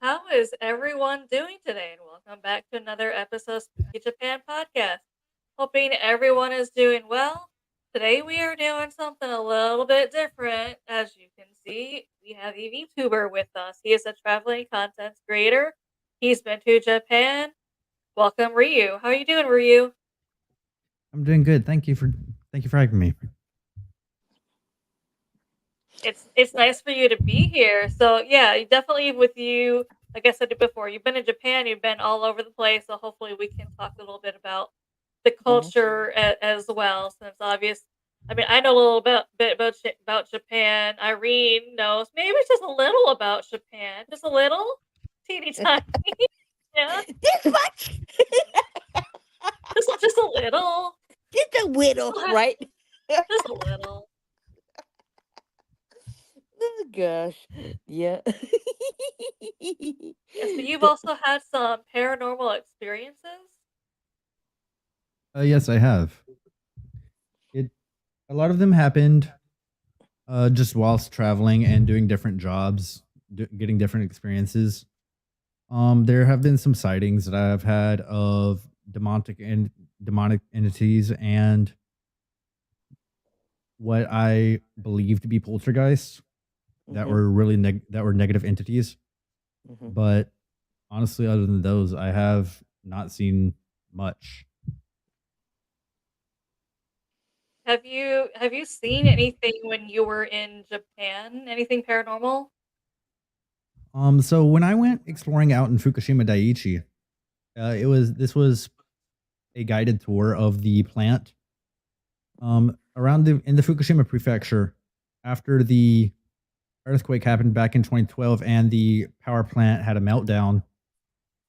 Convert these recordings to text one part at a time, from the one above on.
How is everyone doing today? And welcome back to another episode of Spooky Japan Podcast. Hoping everyone is doing well. Today we are doing something a little bit different. As you can see, we have EN-Vtuber with us. He is a traveling content creator. He's been to Japan. Welcome, Ryu. How are you doing, Ryu? I'm doing good. Thank you for having me. It's nice for you to be here. So yeah, definitely with you. Like I said before, you've been in Japan. You've been all over the place. So hopefully we can talk a little bit about the Mhm. culture as well. Since obvious, I mean, I know a little bit about Japan. Irene knows maybe just a little about Japan, just a little, teeny tiny. Yeah, This much, just a little, just a little, right? just a little. Oh gosh, yeah. Yeah. So you've The- also had some paranormal experiences. Yes, I have. It A lot of them happened just whilst traveling and doing different jobs, getting different experiences. There have been some sightings that I have had of demonic entities and what I believe to be poltergeists that Mhm, were that were negative entities. mhm. But honestly, other than those, I have not seen much. Have you seen anything when you were in Japan? Anything paranormal? So when I went exploring out in Fukushima Daiichi, this was a guided tour of the plant. Around the in the Fukushima prefecture, after the earthquake happened back in 2012 and the power plant had a meltdown,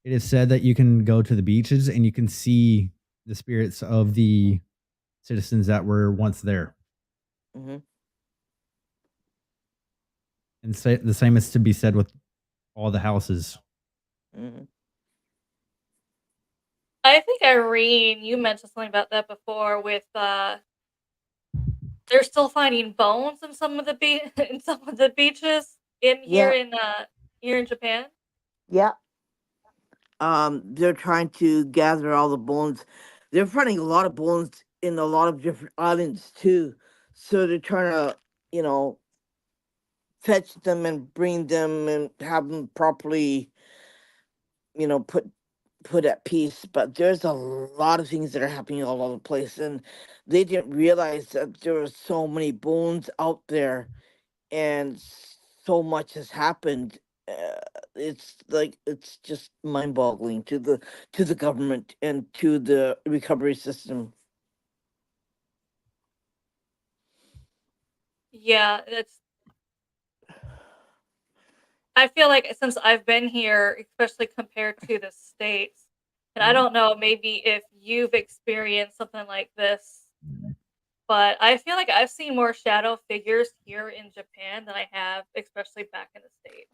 it is said that you can go to the beaches and you can see the spirits of the citizens that were once there. Mhm. And say the same is to be said with all the houses. Mhm. I think Irene, you mentioned something about that before. With they're still finding bones in some of the in some of the beaches in Yeah, here in Japan. yeah. They're trying to gather all the bones. They're finding a lot of bones in a lot of different islands too. So they're trying to, you know, fetch them and bring them and have them properly, put at peace. But there's a lot of things that are happening all over the place, and they didn't realize that there were so many bones out there, and so much has happened. It's like it's just mind-boggling to the government and to the recovery system. Yeah, it's. I feel like since I've been here, especially compared to the states, and I Mhm. don't know, maybe if you've experienced something like this. But I feel like I've seen more shadow figures here in Japan than I have, especially back in the States.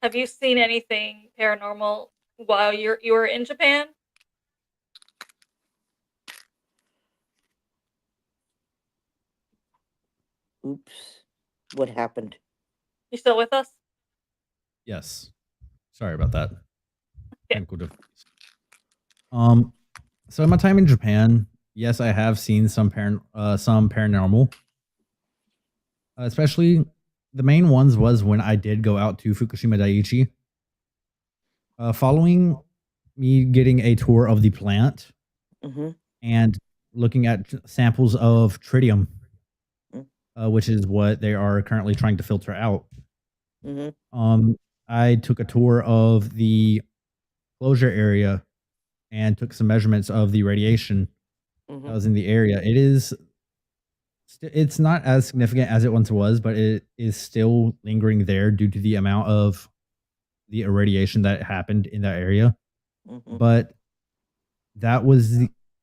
Have you seen anything paranormal while you were in Japan? Oops, what happened? You still with us? Yes. Sorry about that. Yeah. Technical difficulties. Um, so in my time in Japan, yes, I have seen some paranormal. Especially the main ones was when I did go out to Fukushima Daiichi. Following me getting a tour of the plant Mm-hmm. and looking at samples of tritium, Mm-hmm. which is what they are currently trying to filter out. Mm-hmm. Um, I took a tour of the closure area and took some measurements of the radiation that Mm-hmm. was in the area. It's not as significant as it once was, but it is still lingering there due to the amount of the irradiation that happened in that area. Mm-hmm. But that was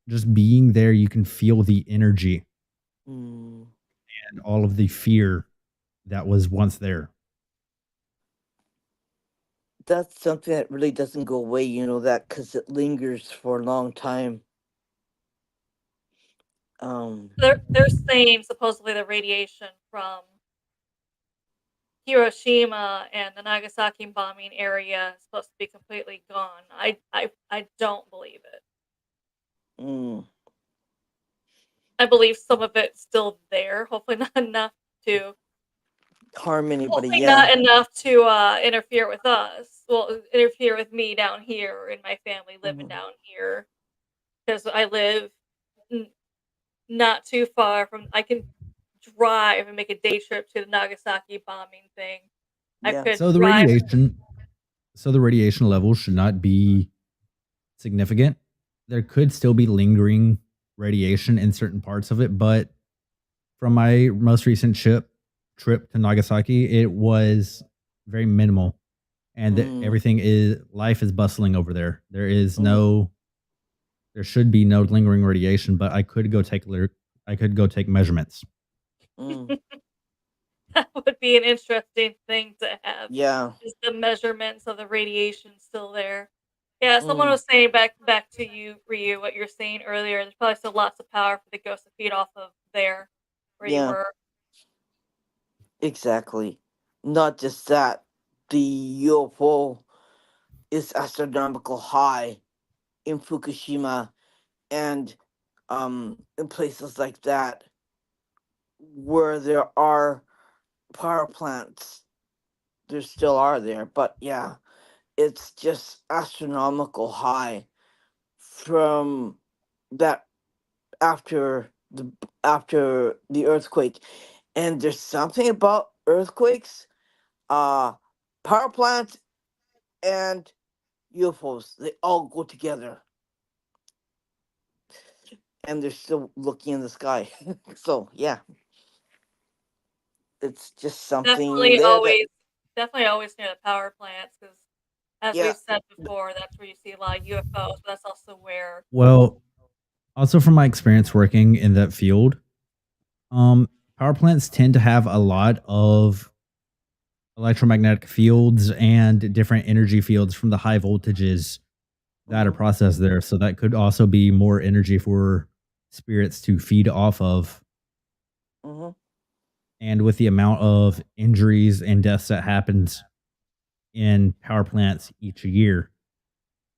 just being there. You can feel the energy Mm. and all of the fear that was once there. That's something that really doesn't go away, that because it lingers for a long time. Um, They're saying supposedly the radiation from Hiroshima and the Nagasaki bombing area is supposed to be completely gone. I don't believe it. Mm. I believe some of it's still there. Hopefully not enough to Harm anybody? hopefully Yeah. not enough to interfere with us. Well, interfere with me down here and my family living Hmm. down here because I live n- not too far from. I can drive and make a day trip to the Nagasaki bombing thing. I Yeah. could So the drive. radiation, so the radiation level should not be significant. There could still be lingering radiation in certain parts of it, but from my most recent trip to Nagasaki, it was very minimal, and Mm. everything is life is bustling over there. Mm. There should be no lingering radiation, but I could go take measurements. Mm. That would be an interesting thing to have. Yeah. Is the measurements of the radiation still there? Yeah, someone Mm. was saying back to you, Ryu, what you're saying earlier. There's probably still lots of power for the ghost to feed off of there, where you Yeah. were. Exactly. Not just that, the UFO is astronomical high in Fukushima and in places like that where there are power plants. There still are there, but yeah, it's just astronomical high from that after the earthquake. And there's something about earthquakes, uh power plants and UFOs, they all go together and they're still looking in the sky. So yeah, it's just something Definitely there that, always definitely always near the power plants, because as yeah. we've said before, that's where you see a lot of UFOs, but that's also where Well, also from my experience working in that field, um, power plants tend to have a lot of electromagnetic fields and different energy fields from the high voltages that are Hmm. processed there. So that could also be more energy for spirits to feed off of. Hmm. And with the amount of injuries and deaths that happens in power plants each year,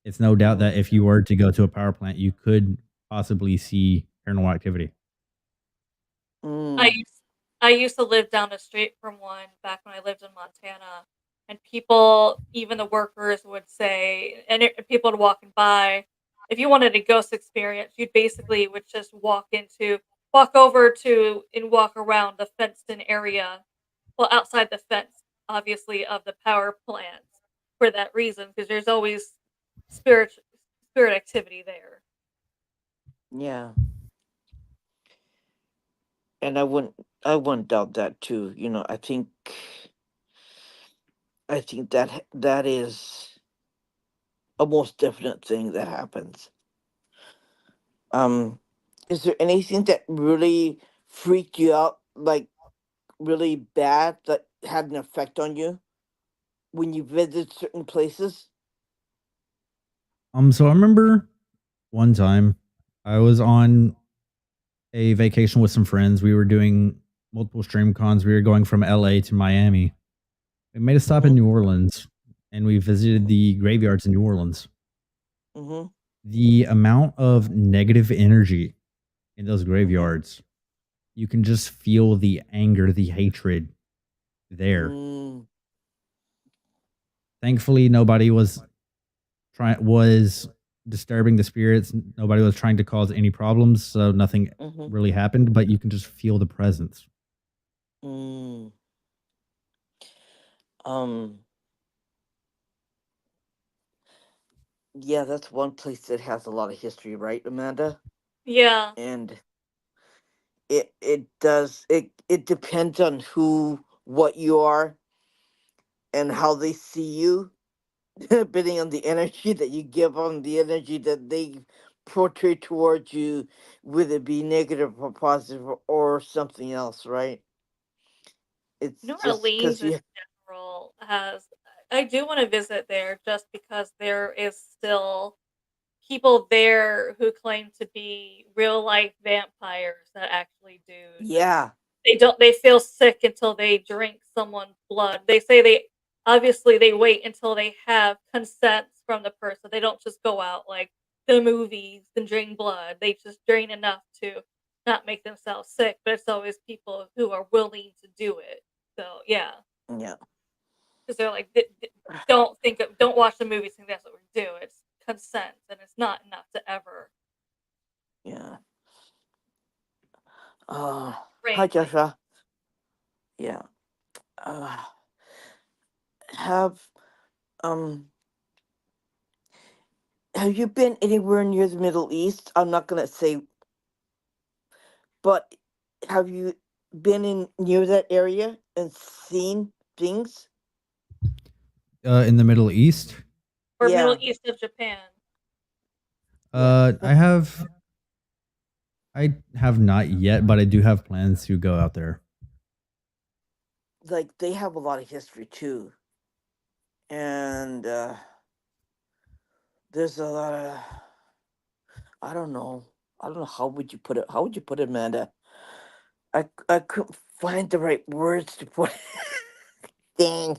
it's no doubt Hmm. that if you were to go to a power plant, you could possibly see paranormal activity. I Mm. used I used to live down the street from one back when I lived in Montana, and people, even the workers, would say, and people would walking by, if you wanted a ghost experience, you basically would just walk over to and walk around the fenced-in area, well, outside the fence, obviously, of the power plants for that reason, because there's always spirit spirit activity there. Yeah. And I wouldn't doubt that too. I think that is a most definite thing that happens. Um, is there anything that really freaked you out, like really bad, that had an effect on you when you visit certain places? So I remember one time I was on a vacation with some friends. We were doing multiple stream cons. We were going from LA to Miami. We made a stop in Mm-hmm. New Orleans and we visited the graveyards in New Orleans. Mm-hmm. The amount of negative energy in those Mm-hmm. graveyards, you can just feel the anger, the hatred there. Mm. Thankfully, nobody was disturbing the spirits. Nobody was trying to cause any problems, so nothing Mm-hmm. really happened. But you can just feel the presence. Mm. Um, yeah, that's one place that has a lot of history, right, Amanda? Yeah. And it depends on what you are and how they see you, depending on the energy that you give them, the energy that they portray towards you, whether it be negative or positive or something else, right? It's New just Orleans because in you, general has I do wanna visit there just because there is still people there who claim to be real life vampires that actually do yeah, They feel sick until they drink someone's blood. They say they wait until they have consent from the person. They don't just go out like the movies and drain blood. They just drain enough to not make themselves sick, but it's always people who are willing to do it. So, yeah, Yeah. because they're like, don't watch the movies think that's what we do. It's consent, and it's not enough to ever Yeah. drain Hi, something. Joshua. Yeah. Uh, have um have you been anywhere near the Middle East? I'm not gonna say, but have you been in near that area and seen things? In the Middle East. Or Middle Yeah. East of Japan. Yeah. I have not yet, but I do have plans to go out there. Like they have a lot of history too, and there's a lot of, I don't know. I don't know, how would you put it? How would you put it, Amanda? I couldn't find the right words to put. Dang,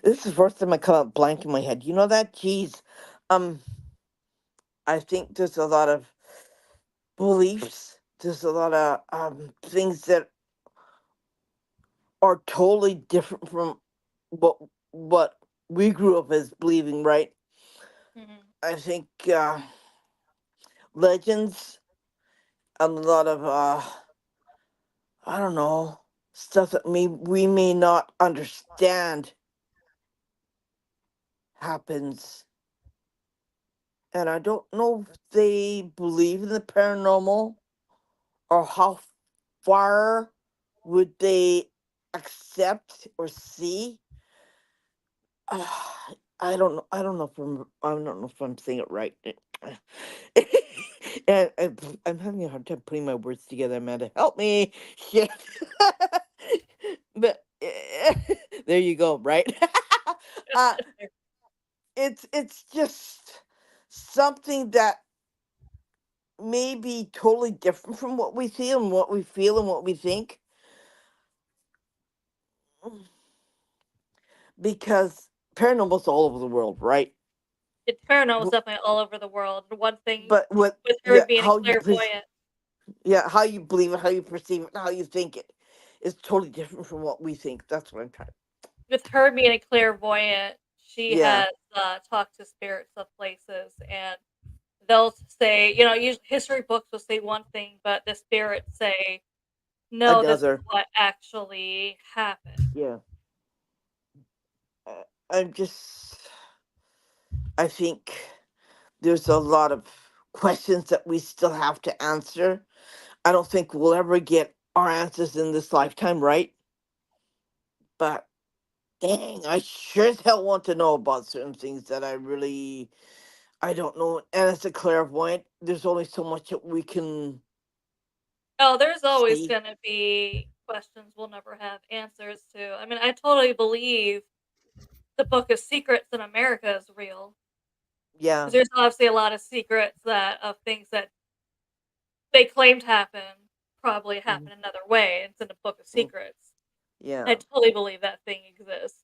this is the first time I come out blank in my head. You know that? Jeez. Um, I think there's a lot of beliefs. There's a lot of things that are totally different from what what we grew up as believing. Right? Mhm. I think legends and a lot of I don't know, stuff that we may not understand happens, and I don't know if they believe in the paranormal or how far would they accept or see. I don't know. I don't know if I'm saying it right. And I'm having a hard time putting my words together, Amanda. Help me. Shit. But there you go, right? uh it's just something that may be totally different from what we see and what we feel and what we think, because paranormal's all over the world, right? It's paranormal is Bu- definitely all over the world. One thing but what, with her yeah, being a clairvoyant, yeah, how you believe it, how you perceive it, how you think it is totally different from what we think. That's what I'm trying. she Yeah, has talked to spirits of places, and they'll say, history books will say one thing, but the spirits say, no, this is another. what actually happened. Yeah, I'm just. I think there's a lot of questions that we still have to answer. I don't think we'll ever get our answers in this lifetime, right? But dang, I sure as hell want to know about certain things that I don't know. And as a clairvoyant, there's only so much that we can Oh, there's always see. going to be questions we'll never have answers to. I mean, I totally believe the Book of Secrets in America is real. Yeah. Because there's obviously a lot of secrets of things that they claimed happened probably Mhm. happened another way. It's in the Book of Mm. Secrets. I Yeah. totally believe that thing exists.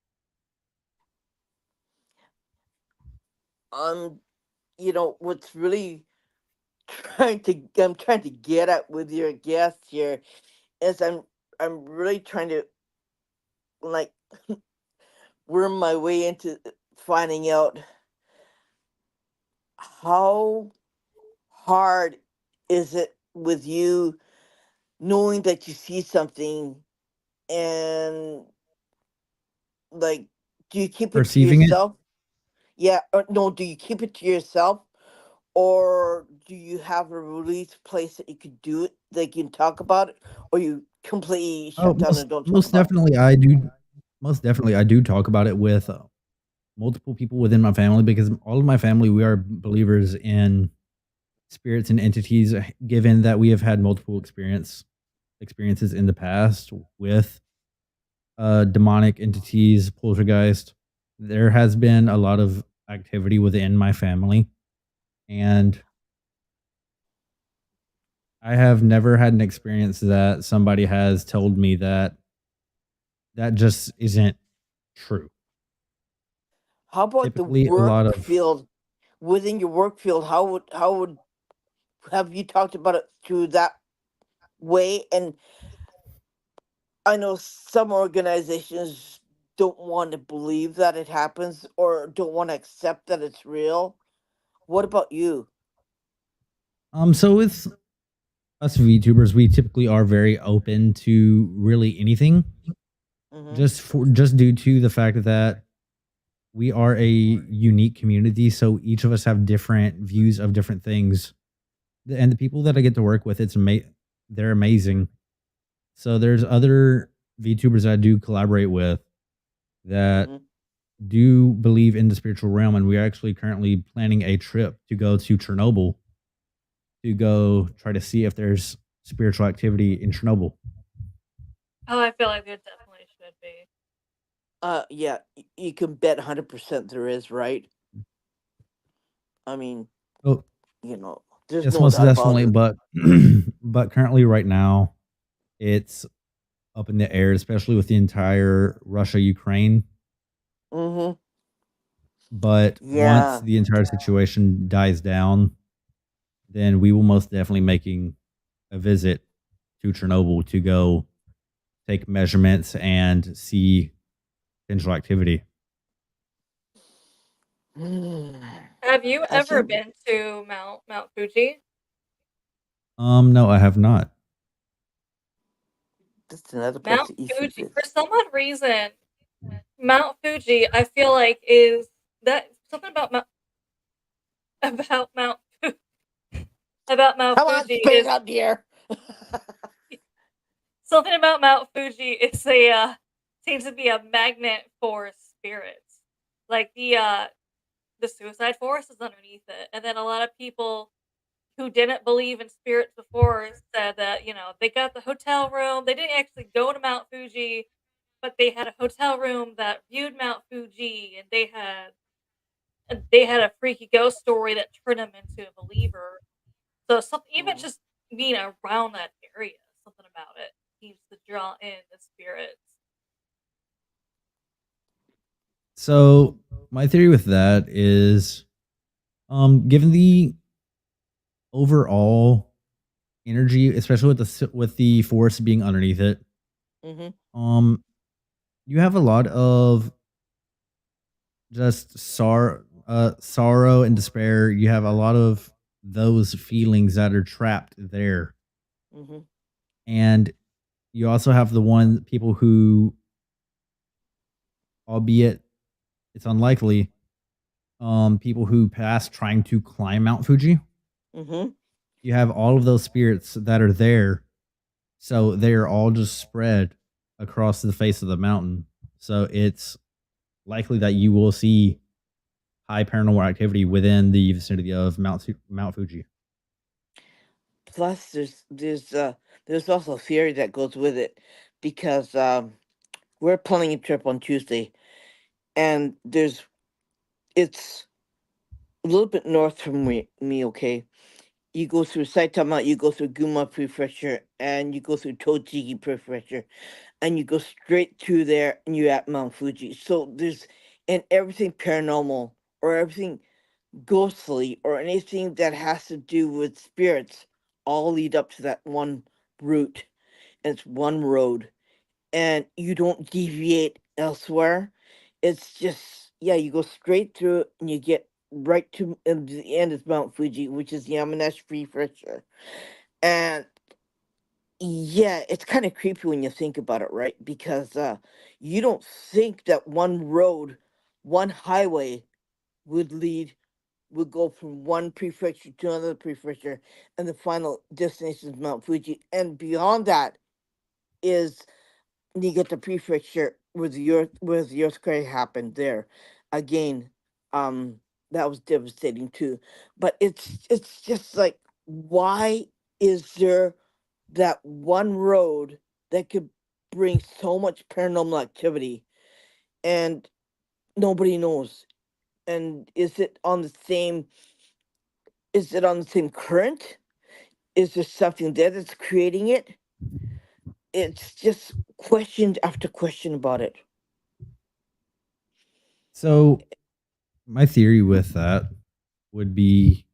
Um, what's really I'm trying to get at with your guest here is I'm really trying to, like, worm my way into finding out how hard is it with you knowing that you see something, and, like, do you keep it to Perceiving it. yourself? Yeah, or no, do you keep it to yourself, or do you have a release place that you could do it, they can talk about it, or you completely Oh, shut down and don't talk most about it? definitely I do. Most definitely I do talk about it with multiple people within my family, because all of my family, we are believers in spirits and entities, given that we have had multiple experiences in the past with demonic entities, poltergeist. There has been a lot of activity within my family, and I have never had an experience that somebody has told me that that just isn't true. How about the Typically, a lot work of field? Within your work field, how would have you talked about it through that way? And I know some organizations don't want to believe that it happens or don't want to accept that it's real. What about you? so with us VTubers, we typically are very open to really anything, Mm-hmm. just due to the fact that we are a unique community. So each of us have different views of different things, and the people that I get to work with, they're amazing. So there's other VTubers that I do collaborate with that Mm-hmm. do believe in the spiritual realm, and we are actually currently planning a trip to go to Chernobyl to go try to see if there's spiritual activity in Chernobyl. Oh, I feel like there definitely should be. Yeah, you can bet 100% there is, right? I mean, Oh, you know, there's yes, no most doubt about definitely, it. but but currently, right now, it's up in the air, especially with the entire Russia Ukraine. Mm-hmm. But once Yeah. the entire situation dies down, then we will most definitely making a visit to Chernobyl to go take measurements and see potential activity. Have you I ever think been to Mount Fuji? No, I have not. that's another place Mount that you should Fuji, visit. for some odd reason, Mount Fuji, I feel like is that something about about Mount about Mount Come on, Fuji spit it is out, dear. something about Mount Fuji is a seems to be a magnet for spirits. Like the suicide forest is underneath it, and then a lot of people who didn't believe in spirits before said that they got the hotel room. They didn't actually go to Mount Fuji, but they had a hotel room that viewed Mount Fuji, and they had a freaky ghost story that turned them into a believer. So something, even Mhm. just being around that area, something about it seems to draw in the spirits. So my theory with that is, given the overall energy, especially with with the forest being underneath it, Mhm. um, you have a lot of just sorrow and despair. You have a lot of those feelings that are trapped there, Mhm. and you also have the one people who, albeit it's unlikely, people who pass trying to climb Mount Fuji. Mhm. You have all of those spirits that are there, so they are all just spread across the face of the mountain. So it's likely that you will see high paranormal activity within the vicinity of Mount Fuji. Plus, there's also a theory that goes with it because we're planning a trip on Tuesday, and it's a little bit north from me. Okay, you go through Saitama, you go through Gunma Prefecture, and you go through Tochigi Prefecture, and you go straight through there, and you're at Mount Fuji. So there's and everything paranormal or everything ghostly or anything that has to do with spirits all lead up to that one route, and it's one road, and you don't deviate elsewhere. It's just, yeah, you go straight through it and you get right to, and the end is Mount Fuji, which is Yamanashi Prefecture. And yeah, it's kind of creepy when you think about it, right? Because you don't think that one road, one highway would lead would go from one prefecture to another prefecture, and the final destination is Mount Fuji. And beyond that is Niigata Prefecture, where the earthquake happened there. Again, um, that was devastating too. But it's just like, why is there that one road that could bring so much paranormal activity, and nobody knows? And is it on the same current? Is there something there that's creating it? It's just question after question about it. So my theory with that would be,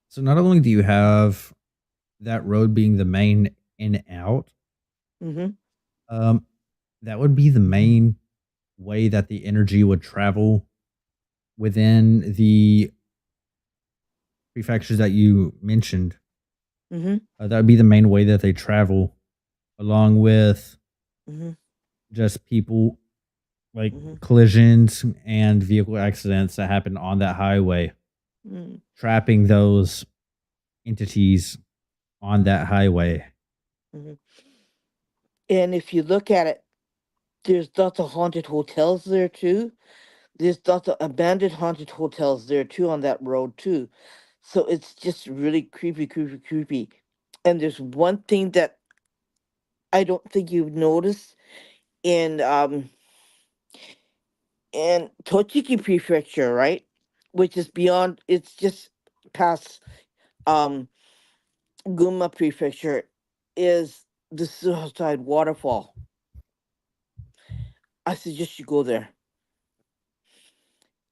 so not only do you have that road being the main in and out, Mm-hmm. um, that would be the main way that the energy would travel within the prefectures that you mentioned. Mm-hmm. That would be the main way that they travel, along with Mm-hmm. just people, like Mm-hmm. collisions and vehicle accidents that happen on that highway, Mm-hmm. trapping those entities on that highway. Mm-hmm. And if you look at it, there's lots of haunted hotels there too. There's lots of abandoned haunted hotels there too on that road too. So it's just really creepy, creepy, creepy. And there's one thing that I don't think you've noticed in Tochigi Prefecture, right? Which is beyond, it's just past um Gunma Prefecture, is the Suicide Waterfall. I suggest you go there.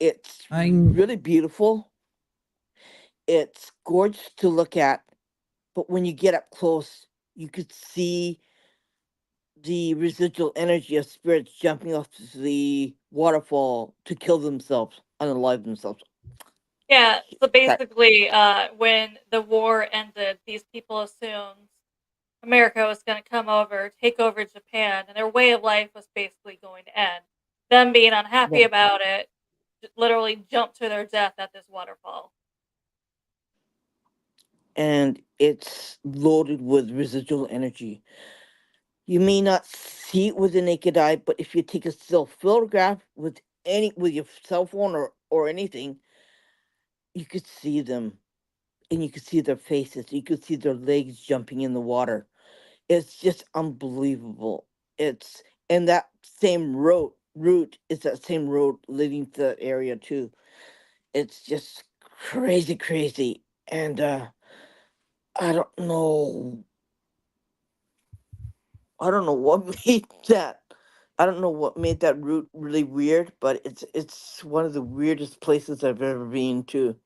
It's I'm really beautiful. It's gorgeous to look at, but when you get up close, you could see the residual energy of spirits jumping off the waterfall to kill themselves, unalive themselves. Yeah, so That, basically, when the war ended, these people assumed America was going to come over, take over Japan, and their way of life was basically going to end. Them being unhappy yeah. about it, literally jumped to their death at this waterfall. And it's loaded with residual energy. You may not see it with the naked eye, but if you take a still photograph with your cell phone or anything, you could see them, and you could see their faces. You could see their legs jumping in the water. It's just unbelievable. It's and that same route is that same road leading to that area too. It's just crazy, crazy. And I don't know. I don't know what made that. I don't know what made that route really weird, but it's one of the weirdest places I've ever been to.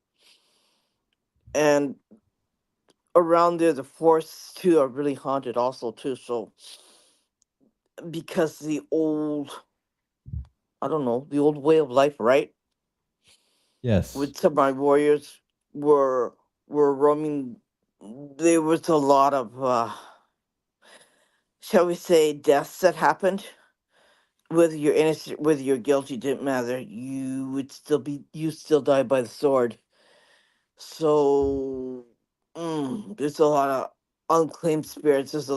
And around there, the forests too are really haunted, also too. So because the old, I don't know, the old way of life, right? yes. With samurai warriors were were roaming. There was a lot of, shall we say, deaths that happened. Whether you're innocent, whether you're guilty, didn't matter. You still die by the sword. So there's a lot of unclaimed spirits. There's a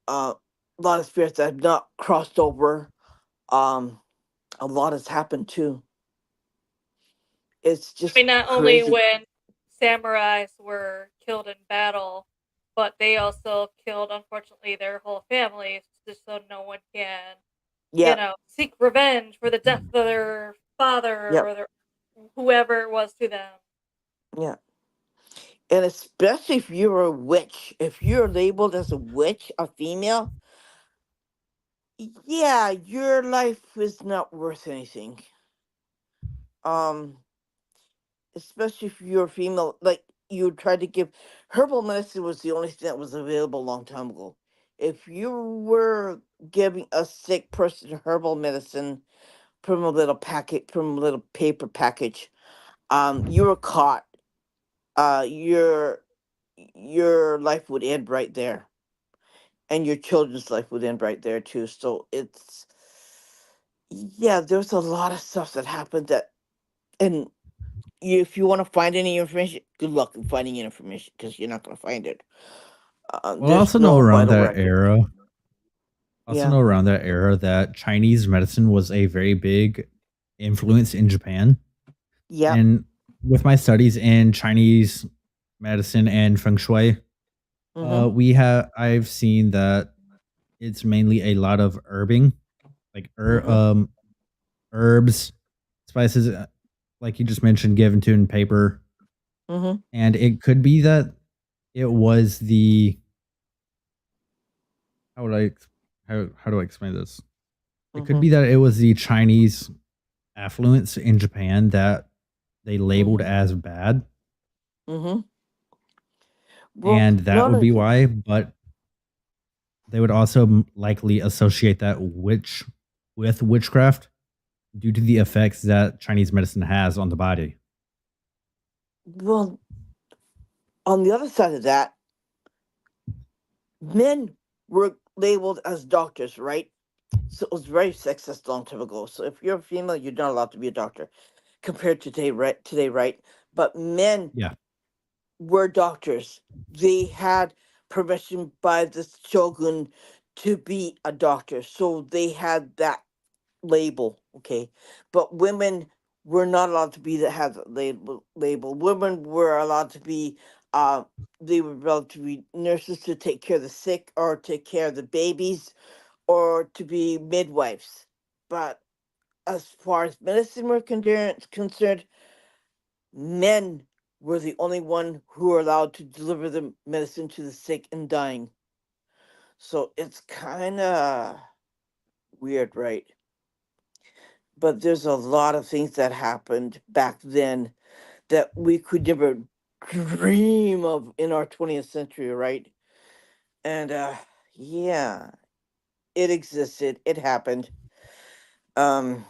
uh, lot of spirits that have not crossed over. Um, a lot has happened too. It's I just mean, not only crazy. when samurais were killed in battle, but they also killed, unfortunately, their whole families just so no one can, Yep, seek revenge for the death of their father yep, or their whoever it was to them. yeah. And especially if you're a witch, if you're labeled as a witch, a female, yeah, your life is not worth anything. Um, especially if you're a female, like you tried to give herbal medicine was the only thing that was available a long time ago. If you were giving a sick person herbal medicine from a little packet, from a little paper package, you were caught. Uh, your your life would end right there, and your children's life would end right there too. So it's, yeah, there's a lot of stuff that happened that, and if you want to find any information, good luck in finding any information because you're not going to find it. Well, I There's also know no around vital that record. era, Yeah, that Chinese medicine was a very big influence in Japan. yep. And with my studies in Chinese medicine and feng shui, Mm-hmm. I've seen that it's mainly a lot of herbing, like Mm-hmm. herbs, spices, like you just mentioned, given to in paper, Mm-hmm. And it could be that it was the how would I how do I explain this? It could Mm-hmm. be that it was the Chinese affluence in Japan that they labeled Mm-hmm. as bad, Mm-hmm. Well, and that would another be thing. why. But they would also likely associate that with witchcraft due to the effects that Chinese medicine has on the body. Well, on the other side of that, men were labeled as doctors, right? So it was very sexist a long time ago. So if you're a female, you're not allowed to be a doctor. Compared to today, right? Today, right? But men Yeah, were doctors. They had permission by the shogun to be a doctor, so they had that label. Okay, but women were not allowed to be that have that label. Women were allowed to be uh they were allowed to be nurses to take care of the sick or take care of the babies or to be midwives. But as far as medicine were concerned, men were the only one who were allowed to deliver the medicine to the sick and dying. So it's kind of weird, right? But there's a lot of things that happened back then that we could never dream of in our 20th century, right? And yeah, it existed, it happened. Um,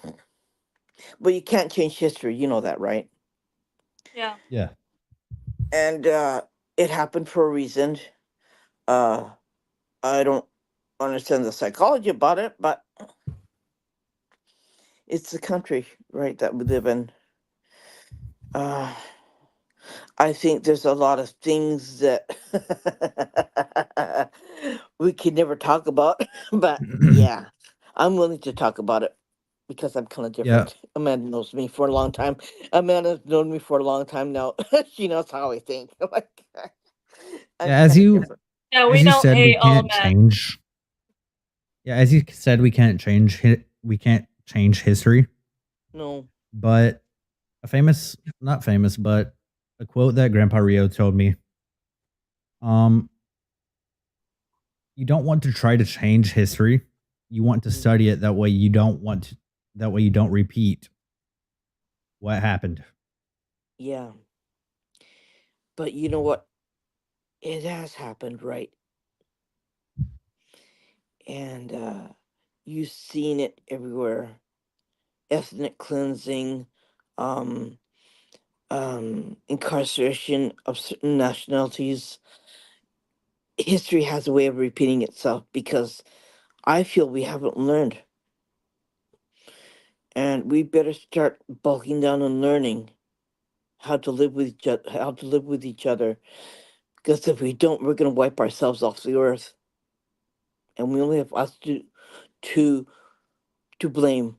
but you can't change history, you know that, right? Yeah. yeah, And it happened for a reason. Uh, I don't understand the psychology about it, but it's the country, right, that we live in. Uh, I think there's a lot of things that we can never talk about, but yeah, I'm willing to talk about it because I'm kind of yeah, different. Amanda knows me for a long time. Amanda's known me for a long time now. She knows how I think. Like, I'm yeah. kind of different. Yeah, we As you don't said, we hate all can't men. change. Yeah, as you said, we can't change history. No. But a famous, not famous, but a quote that Grandpa Rio told me. Um, you don't want to try to change history. You want to Mm, study it. That way you don't want to, that way you don't repeat what happened. yeah, but you know what? It has happened, right? And you've seen it everywhere. Ethnic cleansing, um, incarceration of certain nationalities. History has a way of repeating itself because I feel we haven't learned, and we better start bulking down and learning how to live with each other. How to live with each other. Because if we don't, we're gonna wipe ourselves off the earth, and we only have us to to blame.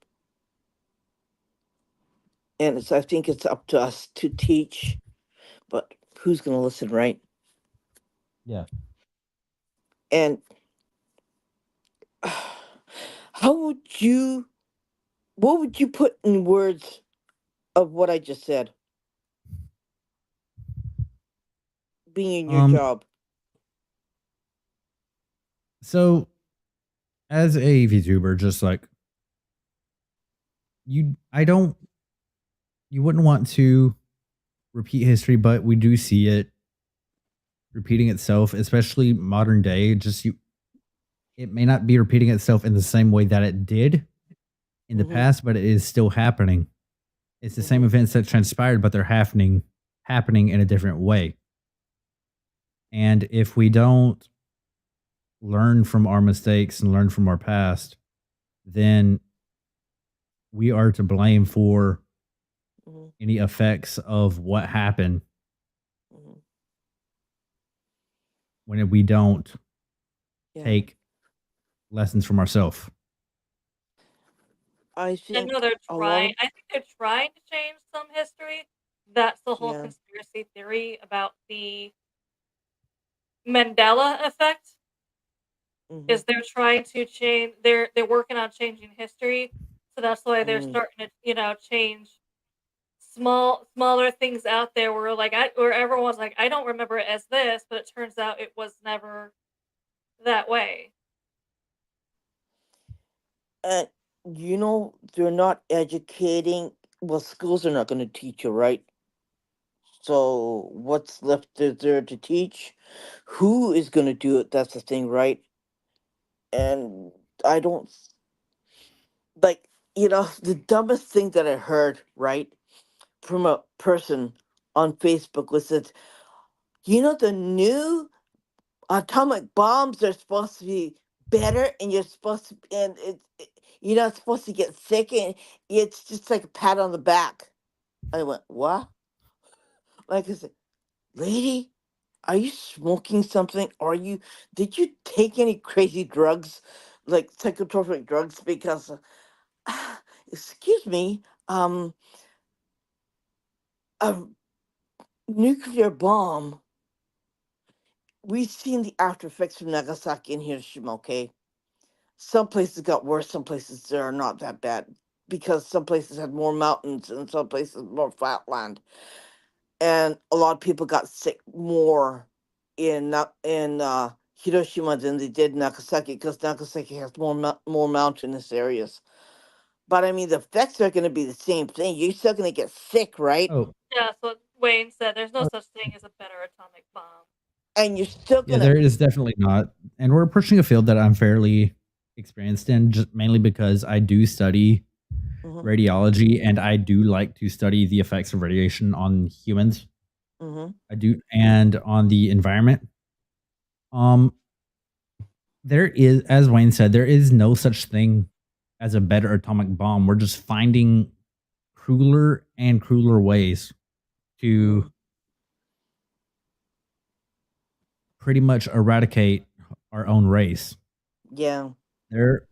And I think it's up to us to teach, but who's gonna listen, right? Yeah. And how would you? What would you put in words of what I just said? Being in your Um. job. So as a VTuber, just like you, I don't. You wouldn't want to repeat history, but we do see it repeating itself, especially modern day. Just you, it may not be repeating itself in the same way that it did in the Mm-hmm. past, but it is still happening. It's the same Mm-hmm. events that transpired, but they're happening in a different way. And if we don't learn from our mistakes and learn from our past, then we are to blame for Mm-hmm. any effects of what happened Mm-hmm. when we don't Yeah, take lessons from ourselves. I I know think they're a lot trying. of I think they're trying to change some history. That's the whole yeah. conspiracy theory about the Mandela effect. Mm-hmm. Is they're trying to change. They're working on changing history, so that's why they're Mm-hmm. starting to change smaller things out there where where everyone's like, I don't remember it as this, but it turns out it was never that way. And they're not educating. Well, schools are not going to teach you, right? So what's left there to teach? Who is going to do it? That's the thing, right? And I don't like, the dumbest thing that I heard, right, from a person on Facebook was that, the new atomic bombs are supposed to be better, and you're supposed to, and you're not supposed to get sick, and it's just like a pat on the back. I went, what? Like I said, lady, are you smoking something? Did you take any crazy drugs, like psychotropic drugs? Because, excuse me, a nuclear bomb, we've seen the after effects from Nagasaki and Hiroshima, okay? Some places got worse, some places are not that bad because some places had more mountains and some places more flat land. And a lot of people got sick more in Hiroshima than they did Nagasaki because Nagasaki has more mountainous areas. But I mean, the effects are going to be the same thing. You're still going to get sick, right? Oh, Yeah, that's what Wayne said. There's no oh, such thing as a better atomic bomb. And you're still yeah, going to. there is definitely not. And we're pushing a field that I'm fairly experienced in, just mainly because I do study Hmm. radiology and I do like to study the effects of radiation on humans. Hmm. I do, and on the environment. Um, there is, as Wayne said, there is no such thing as a better atomic bomb. We're just finding crueler and crueler ways to Hmm. pretty much eradicate our own race. Yeah. There,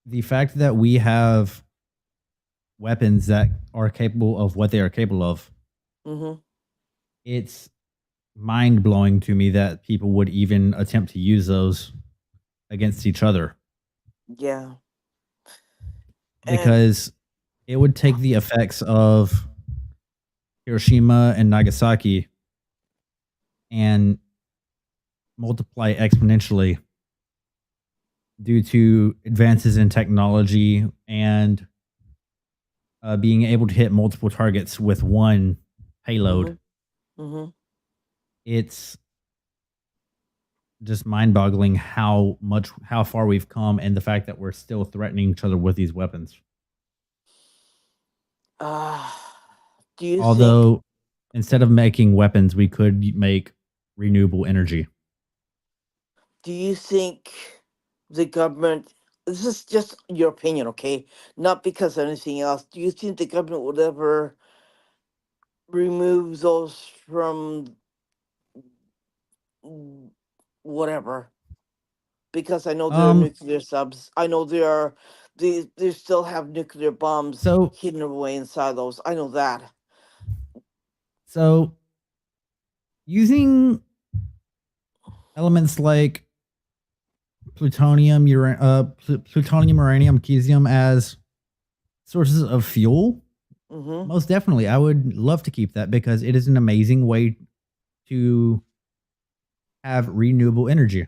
the fact that we have weapons that are capable of what they are capable of, Hmm. it's mind blowing to me that people would even attempt to use those against each other Yeah. And because it would take the effects of Hiroshima and Nagasaki and multiply exponentially due to advances in technology and being able to hit multiple targets with one payload. hmm. Hmm. It's just mind-boggling how far we've come, and the fact that we're still threatening each other with these weapons. uh, do you think Although instead of making weapons, we could make renewable energy. do you think the government, this is just your opinion, okay, not because of anything else, do you think the government would ever remove those from mm, whatever? Because I know there are Um, nuclear subs, I know they still have nuclear bombs so hidden away inside those, I know that. so using elements like plutonium, uranium, cesium as sources of fuel, Mm-hmm. most definitely, I would love to keep that because it is an amazing way to have renewable energy.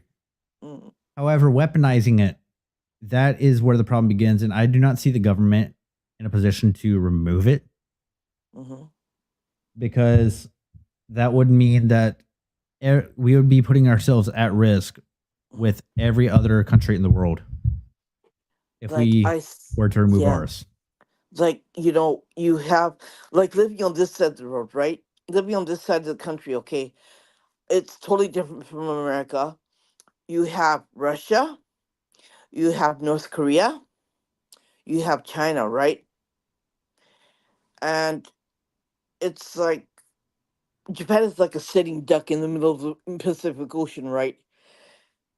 Mm-hmm. However, weaponizing it, that is where the problem begins, and I do not see the government in a position to remove it Mm-hmm. because that would mean that we would be putting ourselves at risk with every other country in the world if like we were to remove yeah, ours. like you have, like, living on this side of the road, right, living on this side of the country, okay, it's totally different from America. You have Russia, you have North Korea, you have China, right? And it's like Japan is like a sitting duck in the middle of the Pacific Ocean, right?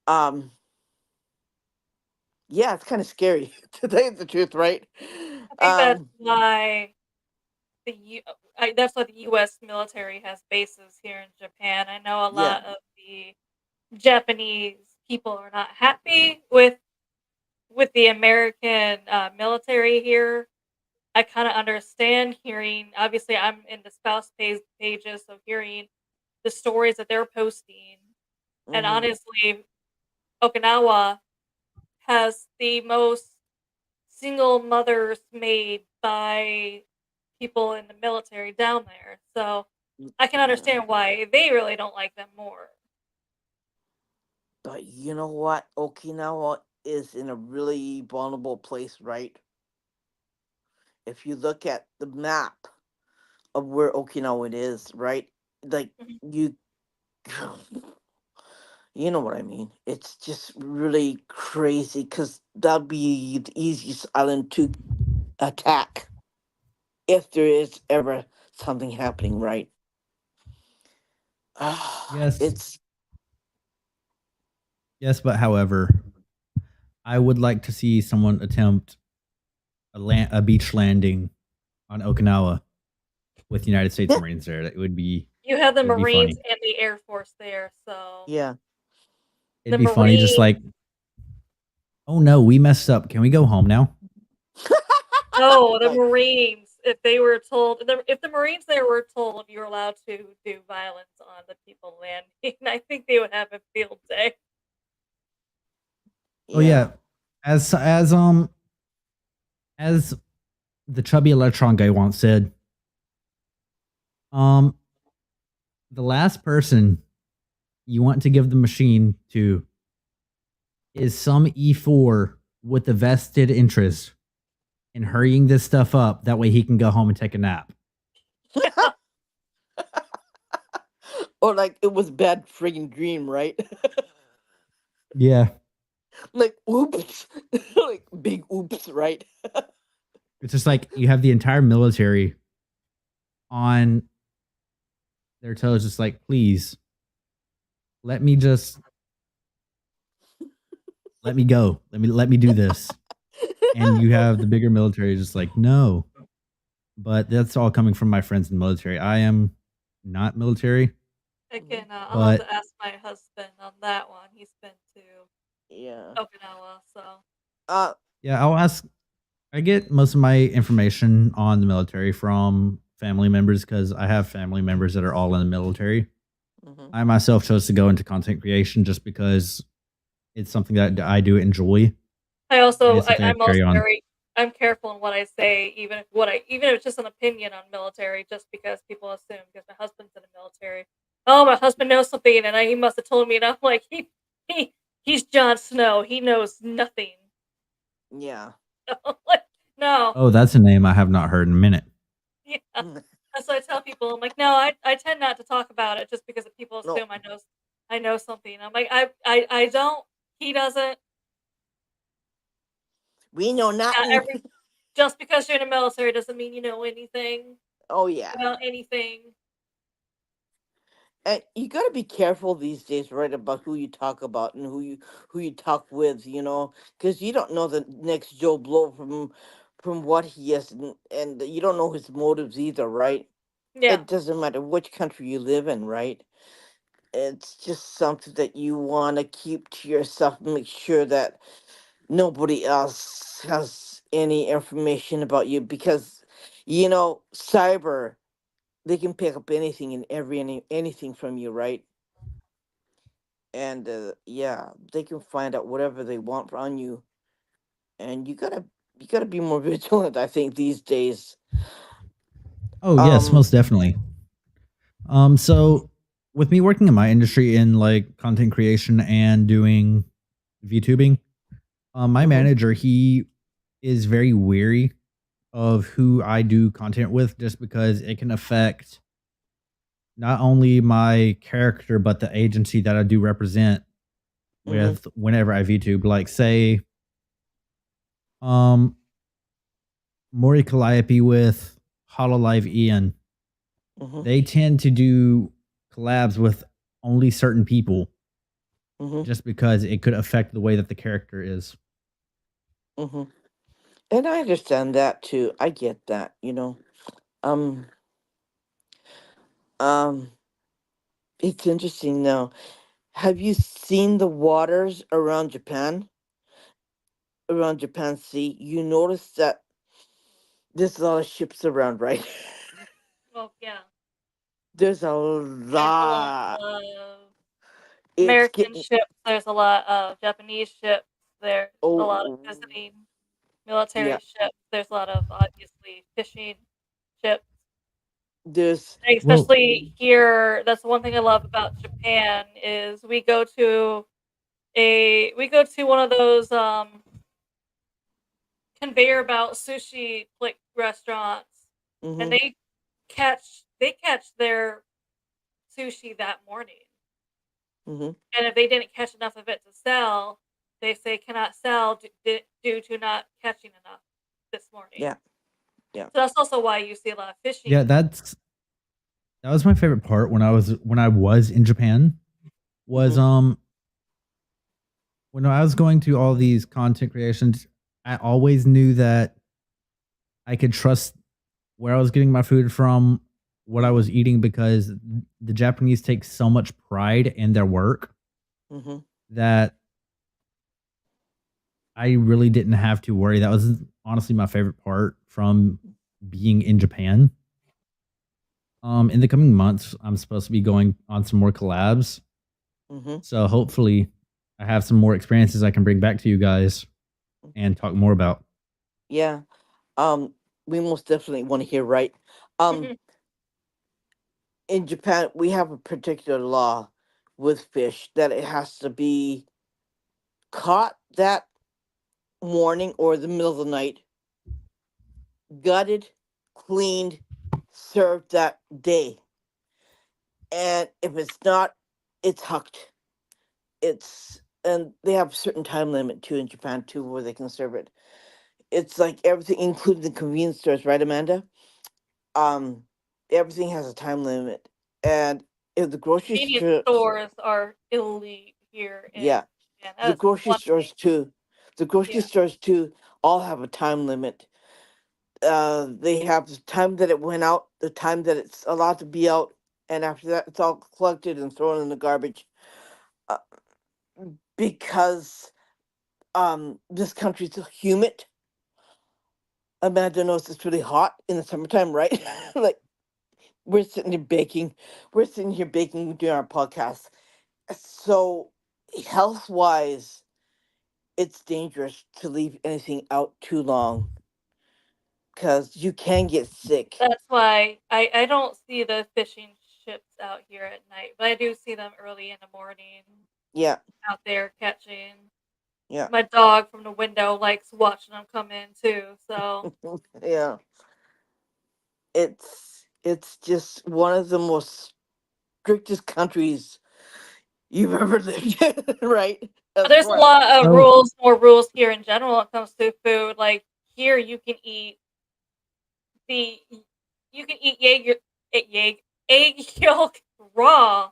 Um, yeah, it's kind of scary to tell you the truth, right? I think Um, the U that's why the US military has bases here in Japan. I know a yeah, lot of the Japanese people are not happy with the American military here. I kind of understand hearing. Obviously, I'm in the pages, so hearing the stories that they're posting, and Mm-hmm. honestly, Okinawa has the most single mothers made by people in the military down there. So I can Yeah. understand why they really don't like them more. But you know what? Okinawa is in a really vulnerable place, right? If you look at the map of where Okinawa is, right? Like Mhm. you you know what I mean. It's just really crazy because that'd be the easiest island to attack if there is ever something happening, right? Yes, It's yes, but however, I would like to see someone attempt a beach landing on Okinawa with United States Marines there. That You have the it would be Marines funny. and the Air Force there, so yeah. It'd the be funny, just Marines. like, oh no, we messed up. Can we go home now? No, the Like, Marines. If they were told, if the Marines there were told you're allowed to do violence on the people landing, I think they would have a field day. Oh yeah. yeah, as the chubby electron guy once said, um, the last person you want to give the machine to is some E4 with a vested interest in hurrying this stuff up. That way he can go home and take a nap. Yeah, Or like it was bad friggin' dream, right? Yeah, Like oops. Like big oops, right? it's just like you have the entire military on their toes, just like, please let me just let me go, let me do this. And you have the bigger military just like, no. But that's all coming from my friends in the military. I am not military, I Mhm. can. I'll have but to ask my husband on that one. He's been to Yeah. Okinawa, so Uh yeah, I'll ask. I get most of my information on the military from family members because I have family members that are all in the military. mhm. I myself chose to go into content creation just because it's something that I do enjoy, and it's something I I'm carry also on. very I'm careful in what I say, even if it's just an opinion on military, just because people assume because my husband's in the military. Oh, my husband knows something, and he must have told me, and I'm like, he he's Jon Snow. He knows nothing. Yeah. Like, no, Oh, that's a name I have not heard in a minute. yeah. That's what I tell people. I'm like, no, I tend not to talk about it just because people No, assume I know something. I'm like, I don't. He doesn't. we know Not nothing. every Just because you're in the military doesn't mean you know anything Oh yeah. about anything. And you got to be careful these days, right, about who you talk about and who you talk with, because you don't know the next Joe Blow from what he is, and you don't know his motives either, right? Yeah. It doesn't matter which country you live in, right? It's just something that you want to keep to yourself and make sure that nobody else has any information about you because cyber, they can pick up anything and anything from you, right? And yeah, they can find out whatever they want on you, and you gotta be more vigilant, I think, these days. Oh yes, um most definitely. So with me working in my industry in like content creation and doing VTubing, my mhm, manager, he is very weary of who I do content with just because it can affect not only my character but the agency that I do represent mhm, with whenever I VTube. Like say um Mori Calliope with Hololive Ian. mhm, They tend to do collabs with only certain people mhm, just because it could affect the way that the character is. mhm. And I understand that too. I get that. um um it's interesting now. Have you seen the waters around Japan Sea? You notice that There's a lot of ships around, right? Well, yeah. There's a There's a lot lot. of It's American getting ships. There's a lot of Japanese ships. There's a lot of oh visiting military yeah. ships. There's a lot of obviously fishing ships. There's Well, Especially here, that's one thing I love about Japan is we go to one of those conveyor belt sushi like restaurants, and mm-hmm, they catch their sushi that morning. mm-hmm, And if they didn't catch enough of it to sell, they say cannot sell due to not catching enough this morning. yeah, yeah. So that's also why you see a lot of yeah, fishing. that was my favorite part when I was in Japan was Mm-hmm, when I was going to all these content creations, I always knew that I could trust where I was getting my food from, what I mm-hmm, was eating, because the Japanese take so much pride in their work mm-hmm. that I really didn't have to worry. That was honestly my favorite part from being in Japan. In the coming months, I'm supposed to be going on some more collabs. Mm-hmm. So hopefully I have some more experiences I can bring back to you guys and talk more about. Yeah. Um, we most definitely want to hear, right? Um, in Japan, we have a particular law with fish that it has to be caught that morning or the middle of the night, gutted, cleaned, served that day. And if it's not, it's hucked. It's and they have a certain time limit too in Japan too where they can serve it. It's like everything, including the convenience stores, right, Amanda? Um, everything has a time limit, and if the grocery Convenience strips, stores are elite here in yeah, Japan. the That is grocery one thing. stores too, the grocery Yeah. stores too, all have a time limit. They have the time that it went out, the time that it's allowed to be out, and after that, it's all collected and thrown in the garbage. Uh, because this country's so humid. Amanda knows it's really hot in the summertime, right? Like we're sitting here baking, doing our podcast. So health wise, it's dangerous to leave anything out too long because you can get sick. That's why I don't see the fishing ships out here at night, but I do see them early in the morning Yeah, out there catching. yeah, My dog from the window likes watching them come in too. So yeah. It's just one of the most strictest countries you've ever lived in, right? but As there's a far lot of So, more rules here in general when it comes to food. Like here, the you can eat egg yolk raw,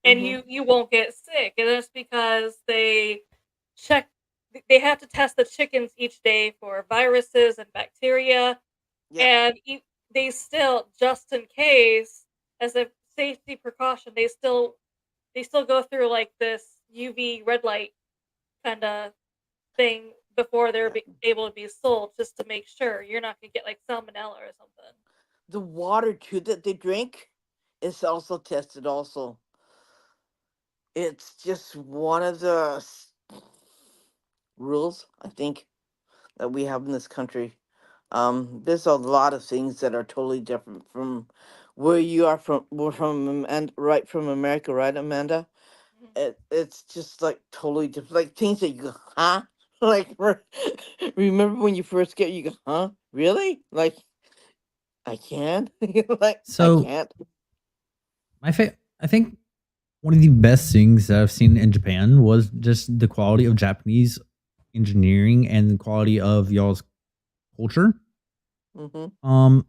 and hmm you won't get sick. And that's because check they have to test the chickens each day for viruses and bacteria, yeah, and they still, just in case, as a safety precaution, they still go through like this UV red light kind of thing before they're yeah. able to be sold, just to make sure you're not gonna get like salmonella or something. The water too that they drink is also tested also. It's just one of the rules, I think, that we have in this country. There's a lot of things that are totally different from where you are from. We're from and right from America, right, Amanda? Mhm. It's just like totally different, like things that you go, huh? Like, remember when you first get, you go, huh? Really? Like, I can? Like, I so can't. I think one of the best things that I've seen in Japan was just the quality of Japanese engineering and the quality of y'all's culture. Mm-hmm. Um,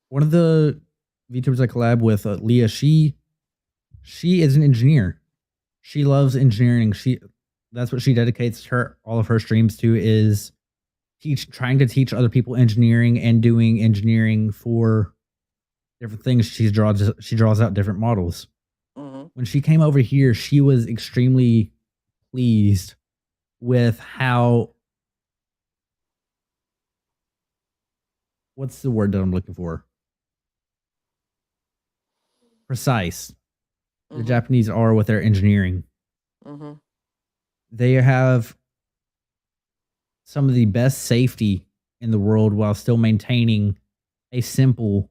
one of the VTubers I collab with, Leah, she is an engineer. She loves engineering. That's what she dedicates her all of her streams to, is trying to teach other people engineering and doing engineering for different things. She draws out different models. Mm-hmm. When she came over here, she was extremely pleased with how what's the word that I'm looking for? Precise. The Mm-hmm. Japanese are with their engineering. Mm-hmm. They have some of the best safety in the world while still maintaining a simple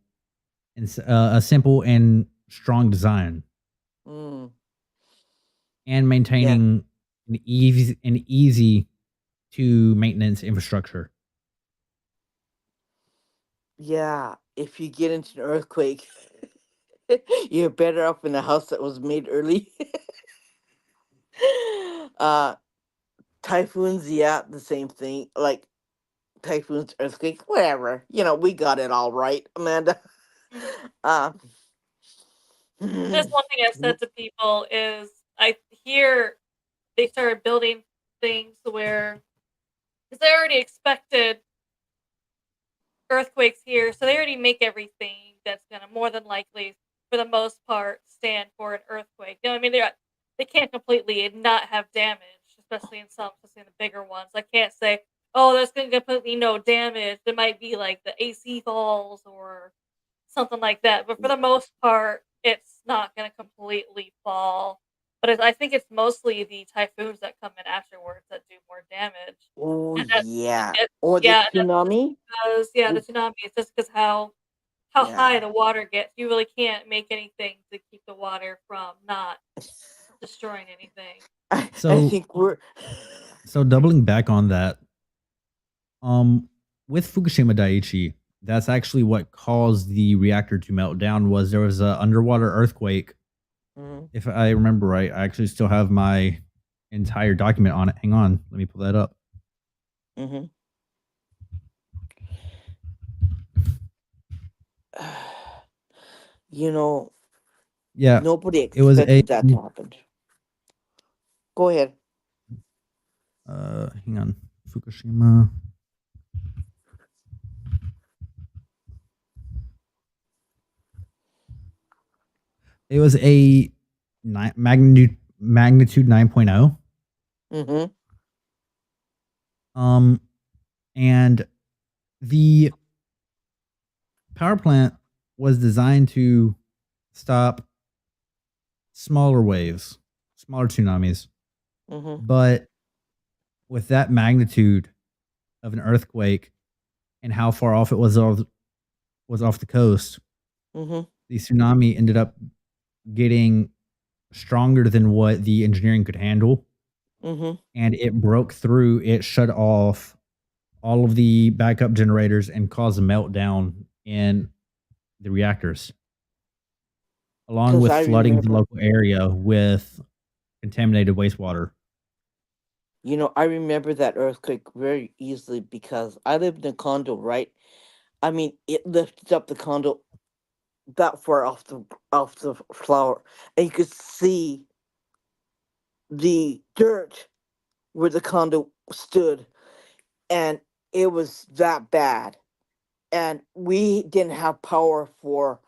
and strong design, Mm. and Yeah. maintaining an easy to maintenance infrastructure. Yeah. If you get into an earthquake, you're better off in a house that was made early. uh Typhoons, yeah, the same thing. Like typhoons, earthquakes, whatever. We got it all right, Amanda. Mhm. uh Just one thing I've said to people is I hear they started building things where because they already expected earthquakes here, so they already make everything that's gonna more than likely, for the most part, stand for an earthquake. You know what I mean? They can't completely not have damage, especially in the bigger ones. I can't say, oh, there's gonna be completely no damage. There might be like the AC falls or something like that, but for the most part, it's not gonna completely fall. But I think it's mostly the typhoons that come in afterwards that do more damage, oh and that's yeah. it, Or the yeah, and that's tsunami. because the tsunami is just because how high Yeah. the water gets. You really can't make anything to keep the water from not destroying anything. I So think we're so doubling back on that, um, with Fukushima Daiichi, that's actually what caused the reactor to melt down. Was there was a underwater earthquake? Mhm, If I remember right, I actually still have my entire document on it. Hang on, let me pull that up. mhm. you know, Yeah, Nobody it was a. expected that to happen. Go ahead. Hang on, Fukushima. It was a magnitude 9.0. Mm-hmm. Um, and the power plant was designed to stop smaller waves, smaller tsunamis. Mm-hmm. But with that magnitude of an earthquake and how far off it was off the coast, Mm-hmm. the tsunami ended up getting stronger than what the engineering could handle, Mm-hmm. and it broke through. It shut off all of the backup generators and caused a meltdown in the reactors, along Because with I flooding the remember, local area with contaminated wastewater. I remember that earthquake very easily because I lived in a condo, right? I mean, it lifted up the condo that far off the floor, and you could see the dirt where the condo stood, and it was that bad. And we didn't have power for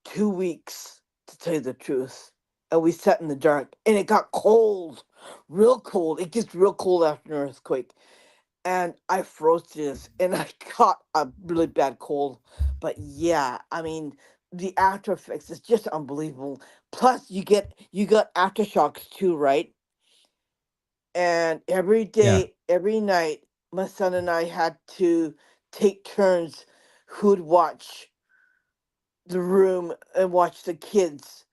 2 weeks, to tell you the truth. And we sat in the dark, and it got cold, real cold. It gets real cold after an earthquake. And I froze to this, and I caught a really bad cold. But yeah, I mean, the after effects is just unbelievable. Plus, you got aftershocks too, right? And every Yeah, day, every night, my son and I had to take turns who'd watch the room and watch the kids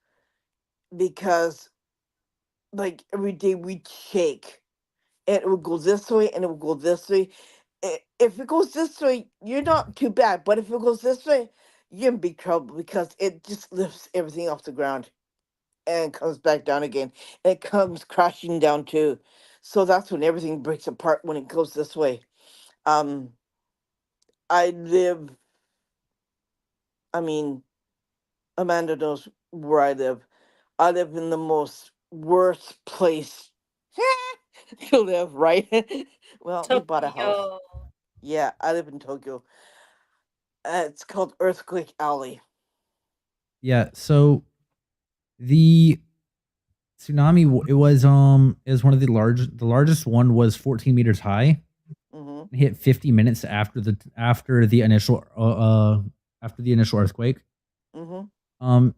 because like every day we'd shake and it would go this way and it would go this way. If it goes this way, you're not too bad, but if it goes this way, you're in big trouble because it just lifts everything off the ground and comes back down again. And it comes crashing down too. So that's when everything breaks apart when it goes this way. Um, I live, I mean, Amanda knows where I live. I live in the most worst place to live, right? Well, we bought a house. Tokyo. Yeah, I live in Tokyo. It's called Earthquake Alley. yeah. So the tsunami, it was one of the largest one was 14 meters high, Mm-hmm. hit 50 minutes after the initial earthquake.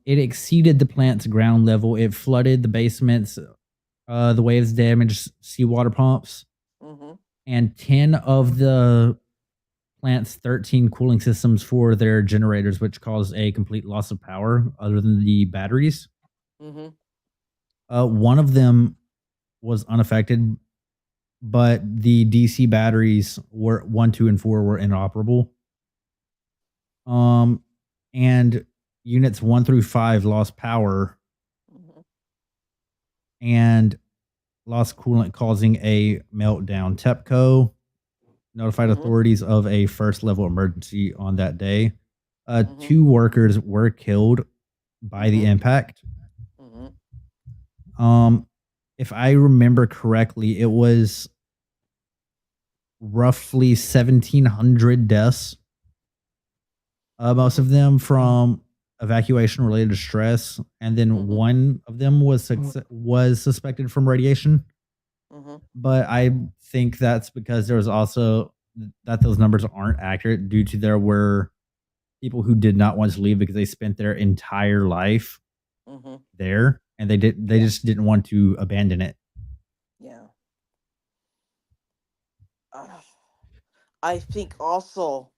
It exceeded the plant's ground level. It flooded the basements. The waves damaged seawater pumps, and 10 of the plant's 13 cooling systems for their generators, which caused a complete loss of power other than the batteries. One of them was unaffected, but the DC batteries were 1, 2, and 4 were inoperable. And units 1 through 5 lost power and lost coolant, causing a meltdown. TEPCO notified authorities of a first level emergency on that day. 2 workers were killed by the impact. If I remember correctly, it was roughly 1,700 deaths. Most of them from evacuation related to stress, and then one of them was suspected from radiation. But I think that's because there was also that those numbers aren't accurate due to there were people who did not want to leave because they spent their entire life there, and they just didn't want to abandon it. Yeah. I think also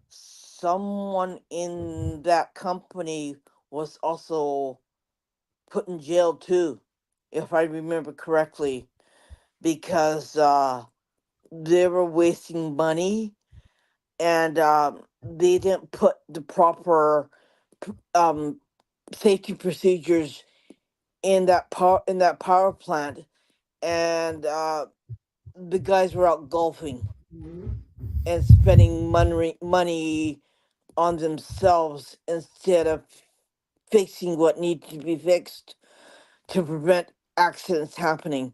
someone in that company was also put in jail too, if I remember correctly, because they were wasting money and they didn't put the proper safety procedures in that power plant, and the guys were out golfing and spending money on themselves instead of fixing what needs to be fixed to prevent accidents happening.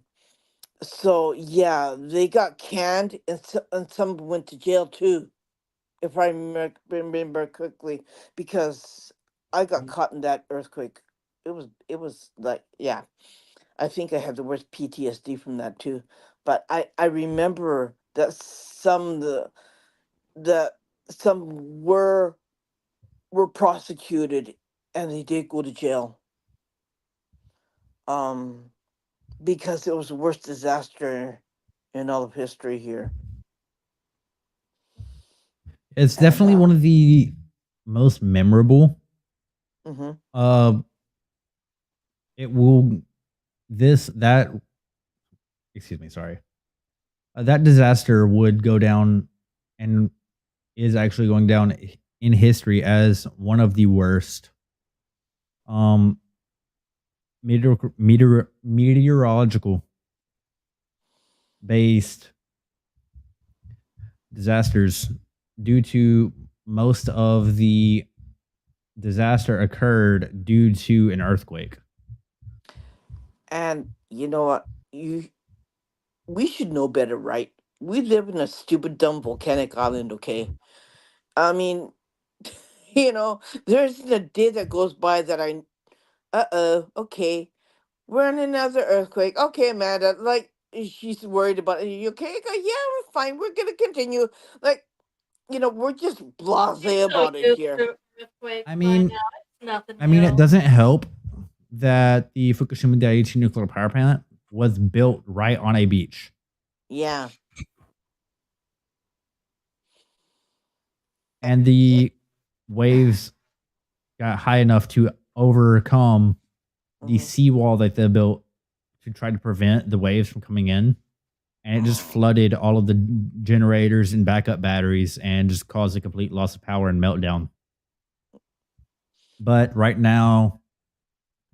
So yeah, they got canned, and some went to jail too, if I remember quickly, because I got caught in that earthquake. It was like, yeah, I think I had the worst PTSD from that too. But I remember that the some were prosecuted, and they did go to jail. Because it was the worst disaster in all of history here. It's And definitely one of the most memorable. It will excuse me, sorry. That disaster would go down and is actually going down in history as one of the worst meteorological based disasters, due to most of the disaster occurred due to an earthquake. And you know what? We should know better, right? We live in a stupid, dumb volcanic island, okay? I mean, there isn't a day that goes by that okay, we're in another earthquake. Okay, Amanda, like, she's worried about it. You okay? I go, yeah, we're fine. We're gonna continue. Like, we're just blasé So about it used here. to earthquakes I by mean, now. It's nothing it new. doesn't help that the Fukushima Daiichi nuclear power plant was built right on a beach. Yeah. And the waves got high enough to overcome the seawall that they built to try to prevent the waves from coming in. And it just flooded all of the generators and backup batteries and just caused a complete loss of power and meltdown. But right now,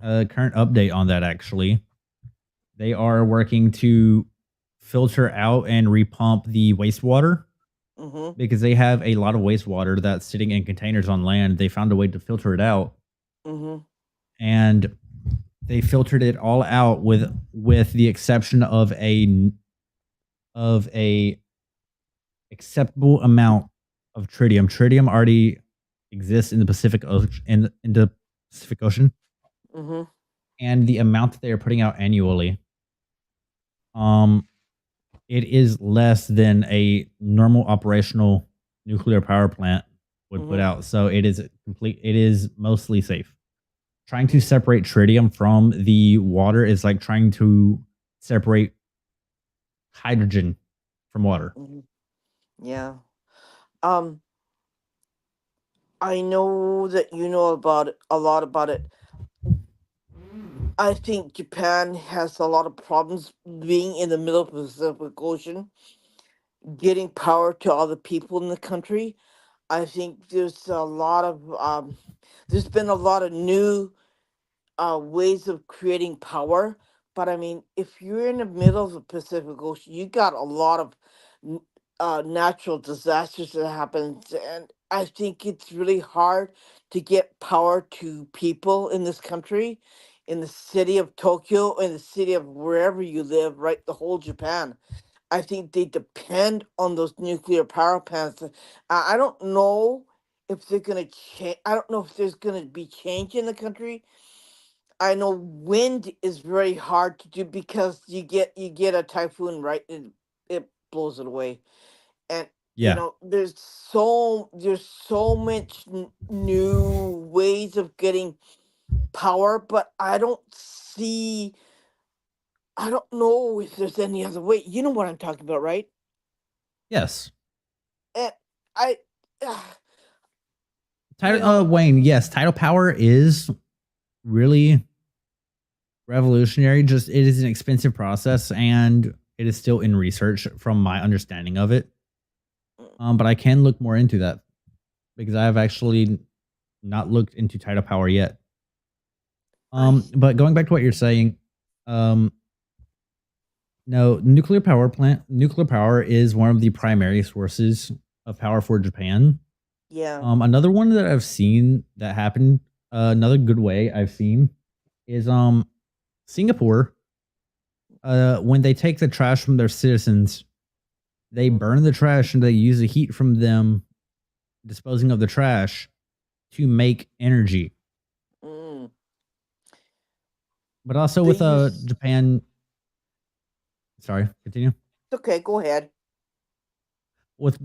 current update on that, actually, they are working to filter out and repump the wastewater because they have a lot of wastewater that's sitting in containers on land. They found a way to filter it out, and they filtered it all out with the exception of a acceptable amount of tritium. Tritium already exists in the Pacific Ocean, in the Pacific Ocean, and the amount that they are putting out annually, it is less than a normal operational nuclear power plant would put Mm-hmm. out. So it is complete. It is mostly safe. Trying to Mm-hmm. separate tritium from the water is like trying to separate hydrogen from water. Mm-hmm. Yeah. Um, I know that you know about it, a lot about it. I think Japan has a lot of problems being in the middle of the Pacific Ocean, getting power to all the people in the country. I think there's been a lot of new ways of creating power. But I mean, if you're in the middle of the Pacific Ocean, you got a lot of n- natural disasters that happens, and I think it's really hard to get power to people in this country, in the city of Tokyo, in the city of wherever you live, right? The whole Japan. I think they depend on those nuclear power plants. I don't know if they're gonna change. I don't know if there's gonna be change in the country. I know wind is very hard to do because you get a typhoon, right, and it blows it away. And Yeah. there's so much new ways of getting power, but I don't know if there's any other way. You know what I'm talking about, right? Yes. And I, uh, you Tidal, know, Wayne. Yes, tidal power is really revolutionary. Just it is an expensive process, and it is still in research, from my understanding of it. mm, But I can look more into that because I have actually not looked into tidal power yet. I, But going back to what you're saying, um, no, nuclear power is one of the primary sources of power for Japan. yeah. Another one that I've seen that happened, another good way I've seen is Singapore. When they take the trash from their citizens, they Mm, burn the trash and they use the heat from them disposing of the trash to make energy. mm. But also They with use. Japan, sorry, continue. Okay, go ahead. With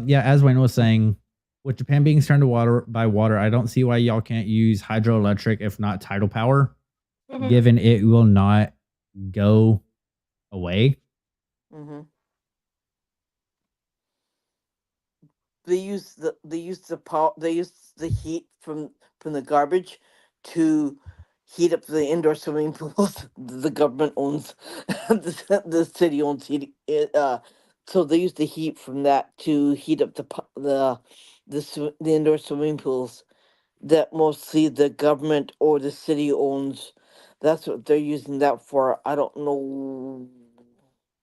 yeah, as Wayne was saying, with Japan being surrounded water by water, I don't see why y'all can't use hydroelectric if not tidal power, Mhm. given it will not go away. Hmm. They use the heat from the garbage to heat up the indoor swimming pools. The government owns the city owns so they use the heat from that to heat up the indoor swimming pools that mostly the government or the city owns. That's what they're using that for. I don't know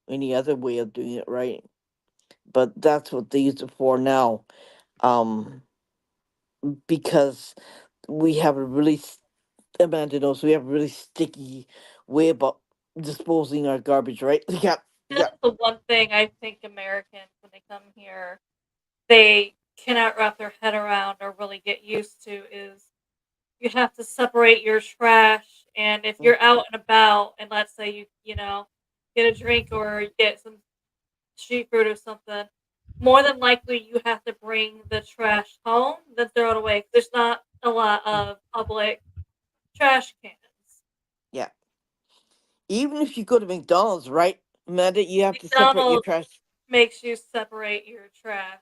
any other way of doing it, right? But that's what they use it for now. Um, because we have a really Amanda knows we have a really sticky way about disposing our garbage, right? Yeah, yeah. That's the one thing I think Americans, when they come here, they cannot wrap their head around or really get used to is you have to separate your trash. And if Mm, you're out and about, and let's say you get a drink or you get some street food or something, more than likely you have to bring the trash home than throw it away. 'Cause there's not a lot mm, of public trash cans. yeah. Even if you go to McDonald's, right, Amanda, you have to separate your McDonald's trash. makes you separate your trash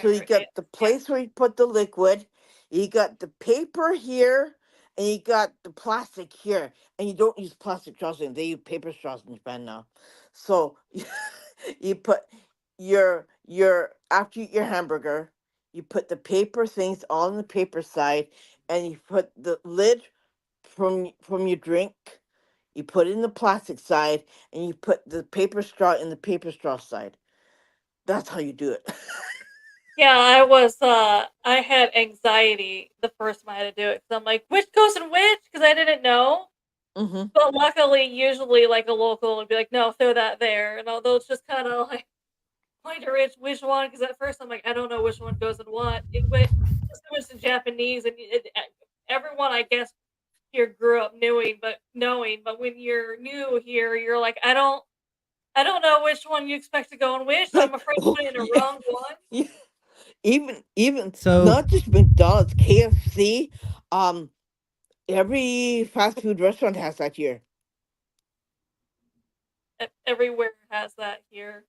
So you where got the yeah. place where you put the liquid, you got the paper here, and you got the plastic here. And you don't use plastic straws in. They use paper straws in Japan now. So you put your after you eat your hamburger, you put the paper things on the paper side, and you put the lid from your drink. You put it in the plastic side, and you put the paper straw in the paper straw side. That's how you do it. Yeah, I had anxiety the first time I had to do it. 'Cause I'm like, "Which goes in which?" Because I didn't know. Hmm. But luckily, usually, like, a local would be like, "No, throw that there." And although it's just kinda like, wonder which one, because at first I'm like, "I don't know which one goes in what." It went just it was in Japanese, and everyone, I guess, here grew up knowing, but when you're new here, you're like, "I don't." I don't know which one you expect to go on which. I'm Like, afraid I'm oh putting the yeah, wrong one. yeah. Even So not just McDonald's, KFC, um, every fast food restaurant has that here. Everywhere has that here.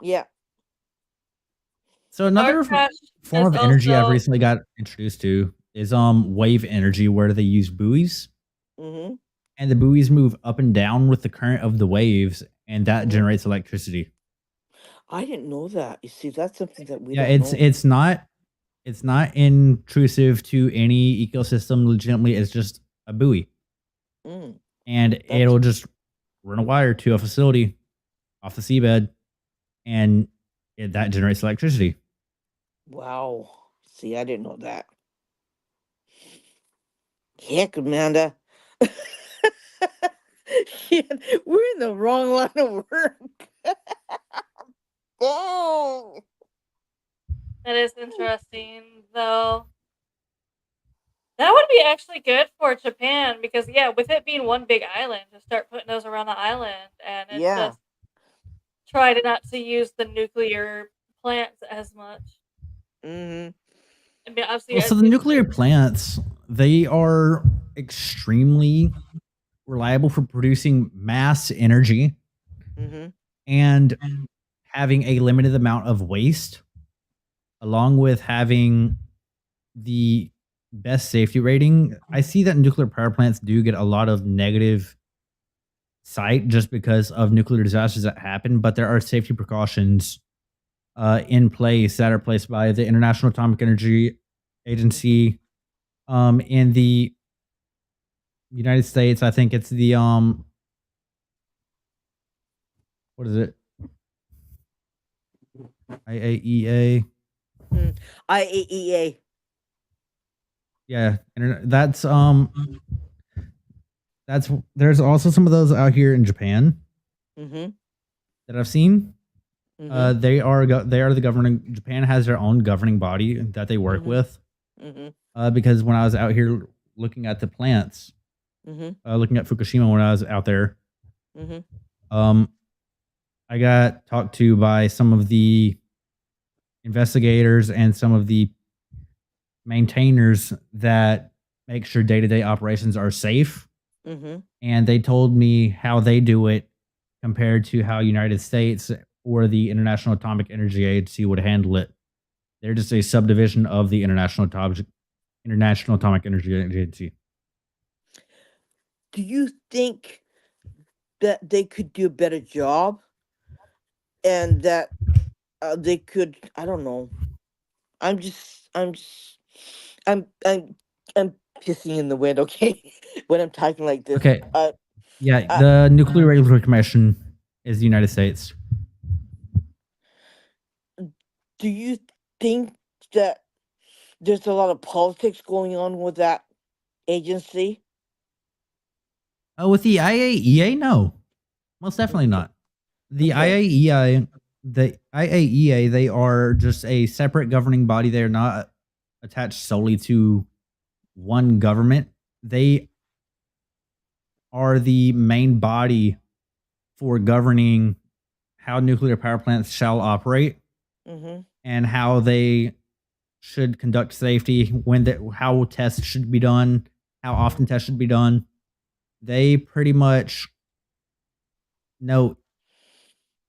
Yeah. so Our another trash form is of energy I've also recently got introduced to is wave energy, where they use buoys, Mm-hmm. and the buoys move up and down with the current of the waves, and that Mm-hmm. generates electricity. I didn't know that. You see, that's something that we Yeah, don't know. it's not intrusive to any ecosystem. Legitimately, it's just a buoy, Mm, and that's it'll just run a wire to a facility off the seabed, and that generates electricity. wow. See, I didn't know that. Heck, Amanda. Shit, we're in the wrong line of work. Dang. that is interesting though. That would be actually good for Japan because yeah, with it being one big island, just start putting those around the island and it's Yeah. just try to not to use the nuclear plants as much. Mm-hmm. I mean, obviously, Well, so the nuclear plants, they are extremely reliable for producing mass energy Mm-hmm. and having a limited amount of waste, along with having the best safety rating. I see that nuclear power plants do get a lot of negative sight just because of nuclear disasters that happen, but there are safety precautions in place that are placed by the International Atomic Energy Agency. In the United States, I think it's the what is it? IAEA. Mm. IAEA. Yeah, that's there's also some of those out here in Japan Mm-hmm. that I've seen. Mm-hmm. They are the governing. Japan has their own governing body that they work Mm-hmm. with. Mm-hmm. Because when I was out here looking at the plants, Mm-hmm. looking at Fukushima when I was out there, Mm-hmm. um, I got talked to by some of the investigators and some of the maintainers that make sure day to day operations are safe. Mm-hmm. And they told me how they do it compared to how United States or the International Atomic Energy Agency would handle it. They're just a subdivision of the International Atomic Energy Agency. Do you think that they could do a better job and that they could, I don't know. I'm I'm pissing in the wind, okay? When I'm typing like this. Okay, yeah, Uh the Nuclear Regulatory Commission is the United States. do you think that there's a lot of politics going on with that agency? Oh, with the IAEA, no, most definitely Okay. not. The Okay. IAEA, the IAEA, they are just a separate governing body. They are not attached solely to one government. They are the main body for governing how nuclear power plants shall operate Mhm. and how they should conduct safety, how tests should be done, how often tests should be done. They pretty much know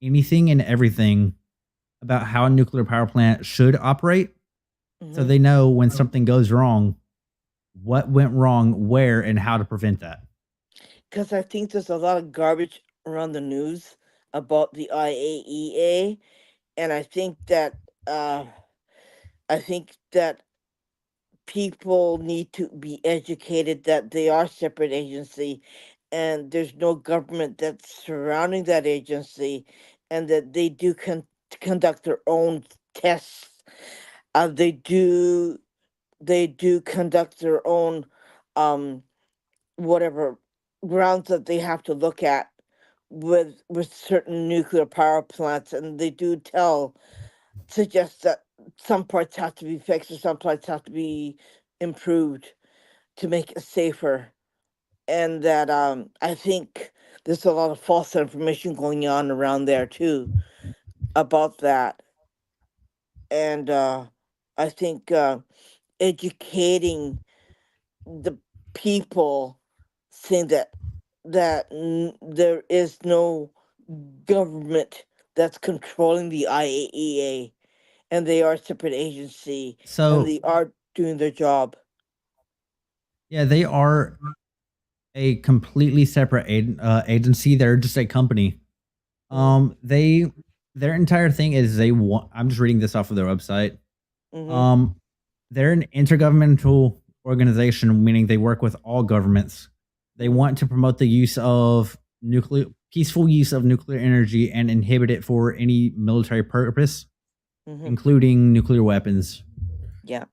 anything and everything about how a nuclear power plant should operate. So Mhm. they know when something goes wrong, what went wrong, where, and how to prevent that. Cuz I think there's a lot of garbage around the news about the IAEA, and uh I think that people need to be educated that they are separate agency and there's no government that's surrounding that agency, and that they do conduct their own tests. They do conduct their own um whatever grounds that they have to look at with certain nuclear power plants, and they do suggest that some parts have to be fixed or some parts have to be improved to make it safer. And that I think there's a lot of false information going on around there too about that. And I think educating the people, saying that there is no government that's controlling the IAEA, and they are a separate agency, and So they are doing their job. yeah, they are a completely separate agency. They're just a company. Mm, They their entire thing is they want. I'm just reading this off of their website. mhm, Um, they're an intergovernmental organization, meaning they work with all governments. They mhm, want to promote the use of peaceful use of nuclear energy and inhibit it for any military purpose, mhm. including nuclear weapons. Yeah.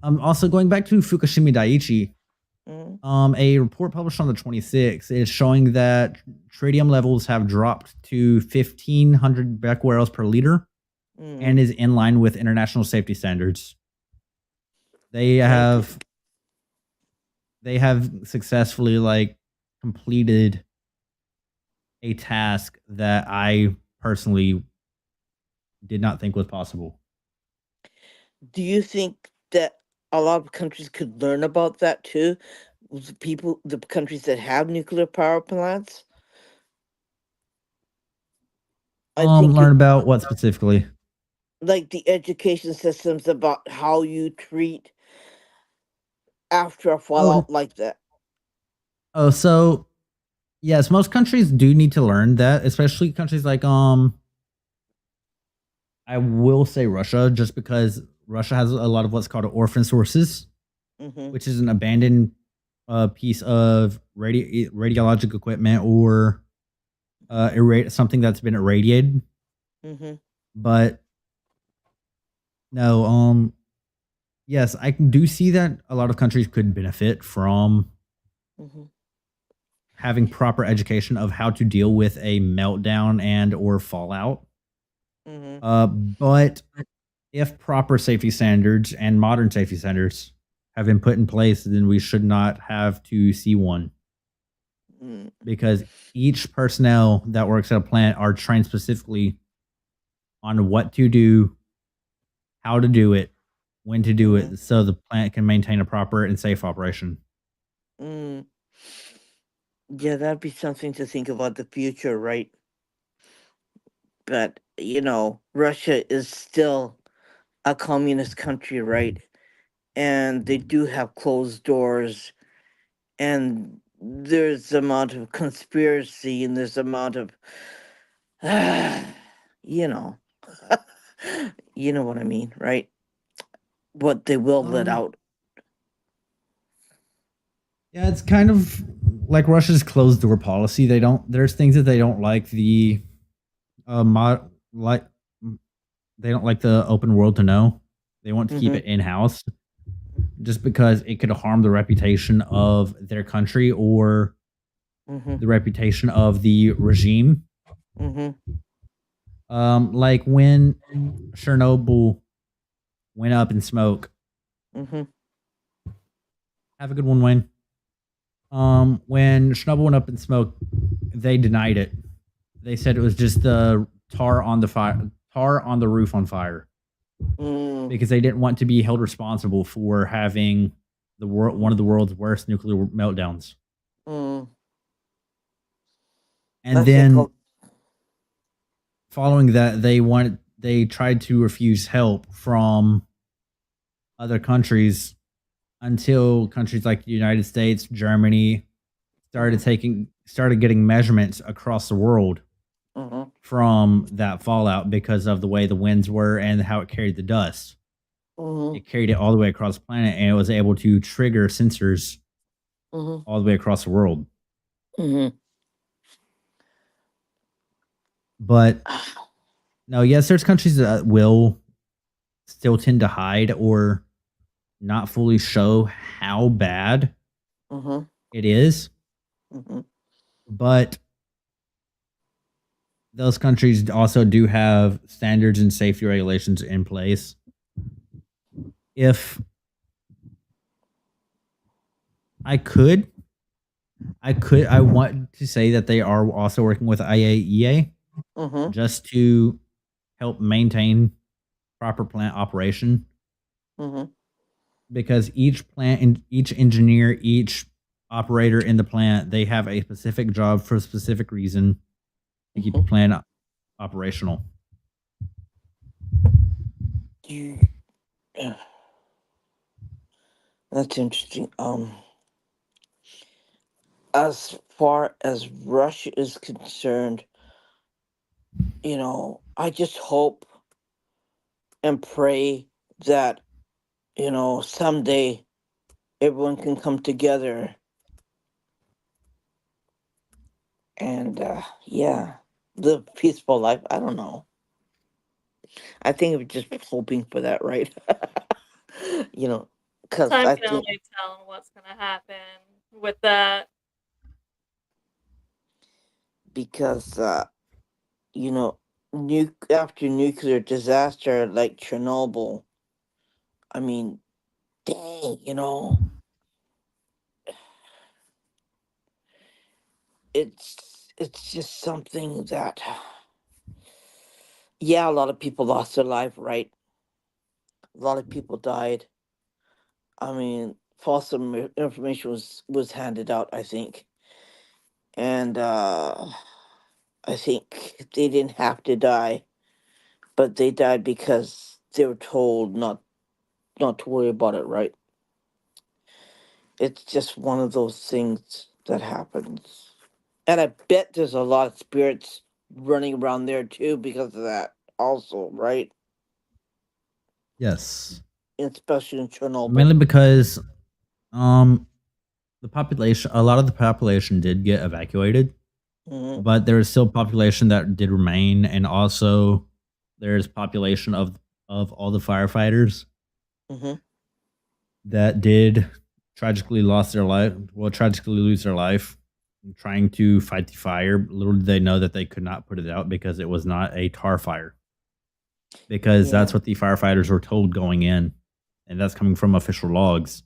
Also going back to Fukushima Daiichi, Mhm, a report published on the 26th is showing that tritium levels have dropped to 1,500 becquerels per liter and mhm. is in line with international safety standards. They Very good. have they have successfully like completed a task that I personally did not think was possible. Do you think that a lot of countries could learn about that too? The countries that have nuclear power plants? I think Learn it, about what specifically? like the education systems about how you treat after a Oh, fallout like that. so yes, most countries do need to learn that, especially countries like I will say Russia, just because Russia has a lot of what's called orphan sources, Mhm. which is an abandoned piece of radiologic equipment or something that's been irradiated. Mhm. But no, yes, I do see that a lot of countries could benefit from Mhm. having proper education of how to deal with a meltdown and or fallout. Mhm. But if proper safety standards and modern safety standards have been put in place, then we should not have to see one Mm. because each personnel that works at a plant are trained specifically on what to do, how to do it, when to do Mhm. it, so the plant can maintain a proper and safe operation. Mm. Yeah, that'd be something to think about the future, right? But Russia is still a communist country, right? And they do have closed doors, and there's amount of conspiracy, and there's amount of you know you know what I mean, right? What they will let Um, out. yeah, it's kind of like Russia's closed door policy. They don't. There's things that they don't like. The mod like they don't like the open world to know. They want to keep Mhm. it in house just because it could harm the reputation of their country or Mhm. the reputation of the regime. Mhm. Like when Chernobyl went up in smoke. Mhm. Have a good one, Wayne. When Chernobyl went up in smoke, they denied it. They said it was just the tar on the roof on fire, Mm. because they didn't want to be held responsible for having one of the world's worst nuclear meltdowns. Mm. And I think then following that, they tried to refuse help from other countries until countries like the United States, Germany Mhm. started getting measurements across the world Mhm. from that fallout because of the way the winds were and how it carried the dust. Mhm. It carried it all the way across the planet and it was able to trigger sensors Mhm. all the way across the world. Mhm. But no, yes, there's countries that will still tend to hide or not fully show how bad Mhm. it is. Mhm. But those countries also do have standards and safety regulations in place. If I could, I want to say that they are also working with IAEA Mm-hmm. just to help maintain proper plant operation, Mm-hmm. because each plant and each engineer, each operator in the plant, they have a specific job for a specific reason to keep the Mm-hmm. plant operational. You, that's interesting. As far as Russia is concerned, I just hope and pray that, someday everyone can come together and, yeah, live peaceful life. I don't know. I think we're just hoping for that, right? you know, because Time I can think only tell on what's gonna happen with that. because, you know, after nuclear disaster like Chernobyl, I mean, dang, it's just something that, yeah, a lot of people lost their life, right? A lot of people died. I mean, false information was handed out, I think, and I think they didn't have to die, but they died because they were told not to worry about it, right? It's just one of those things that happens. And I bet there's a lot of spirits running around there too because of that, also, right? Yes, Especially in Chernobyl. mainly because um the population, a lot of the population did get evacuated, Mm-hmm. but there is still population that did remain, and also there's population of all the firefighters Mm-hmm. that did tragically lose their life trying to fight the fire. Little did they know that they could not put it out because it was not a tar fire, because that's Yeah. what the firefighters were told going in, and that's coming from official logs,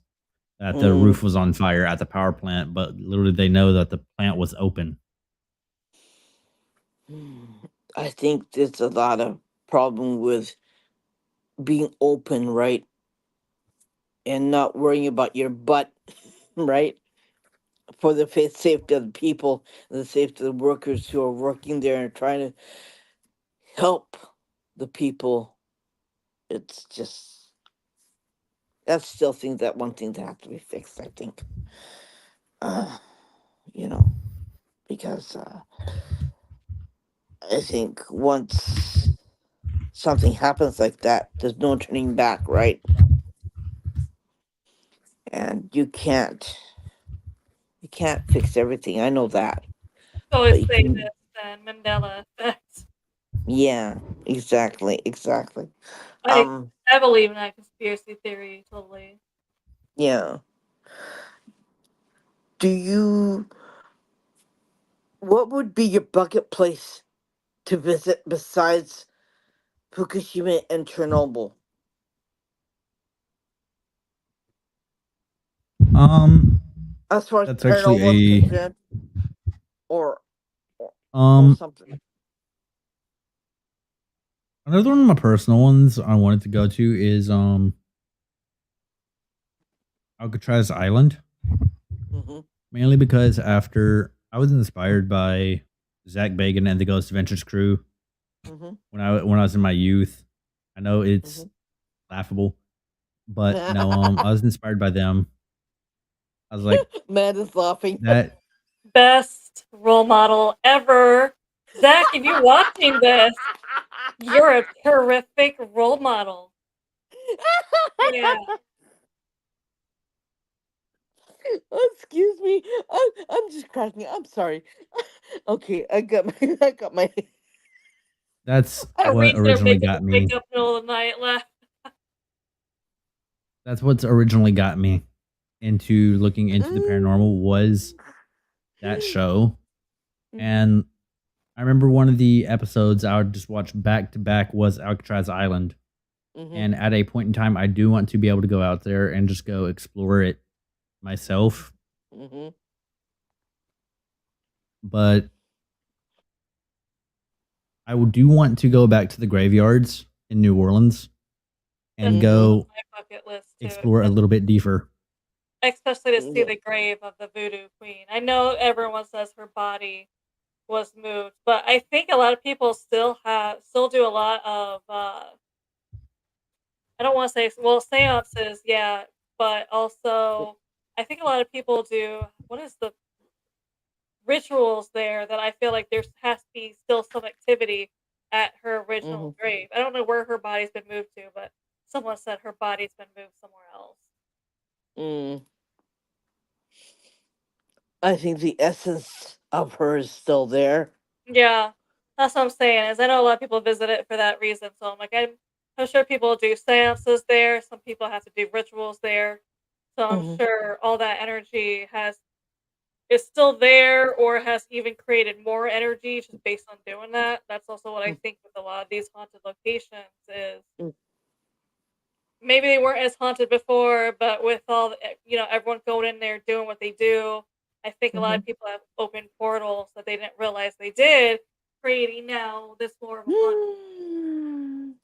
that the Mm. roof was on fire at the power plant, but little did they know that the plant was open. I think there's a lot of problem with being open, right? And not worrying about your butt, right? For the safety of the people, and the safety of the workers who are working there and trying to help the people. It's just that's still one thing that have to be fixed, I think. Uh, you know, because I think once something happens like that, there's no turning back, right? And you can't fix everything. I know that, Always but you say can. this then Mandela effect. Yeah, exactly. I Um, I believe in that conspiracy theory totally. yeah. Do you? What would be your bucket place to visit besides Fukushima and Chernobyl, Um, as far as that's paranormal is actually concerned, or or, a or something? another one of my personal ones I wanted to go to is Alcatraz Island, Mm-hmm. mainly because after I was inspired by Zach Bagan and the Ghost Adventures crew Mm-hmm. when I was in my youth. I know it's Mm-hmm. laughable, but no, I was inspired by them. I was like, Man is laughing. that Best role model ever. Zach, if you're watching this, you're a terrific role model. Yeah. Excuse me. I'm just cracking. I'm sorry. Okay, I got my. that's A what reason to originally got wake me. up middle of the night laugh. That's what's originally got me into looking into the paranormal was that show. Mhm. And I remember one of the episodes I would just watch back to back was Alcatraz Island. Mhm. And at a point in time, I do want to be able to go out there and just go explore it myself. Mhm. but I do want to go back to the graveyards in New Orleans and That's Mm-hmm. on go my bucket list too, explore a little bit deeper. especially to see Yeah. the grave of the Voodoo Queen. I know everyone says her body was moved, but I think a lot of people still do a lot of I don't want to say well seances, yeah, but also I think a lot of people do what is the rituals there that I feel like there has to be still some activity at her Mm-hmm. original grave. I don't know where her body's been moved to, but someone said her body's been moved somewhere else. Mm. I think the essence of her is still there. Yeah, that's what I'm saying. Is I know a lot of people visit it for that reason. So I'm sure people do seances there. Some people have to do rituals there. So I'm Mm-hmm. sure all that energy has is still there or has even created more energy just based on doing that. That's also what I think with a lot of these haunted locations is Mm-hmm. maybe they weren't as haunted before, but with all everyone going in there doing what they do, I think a lot Mm-hmm. of people have opened portals that they didn't realize they did, creating now this more of a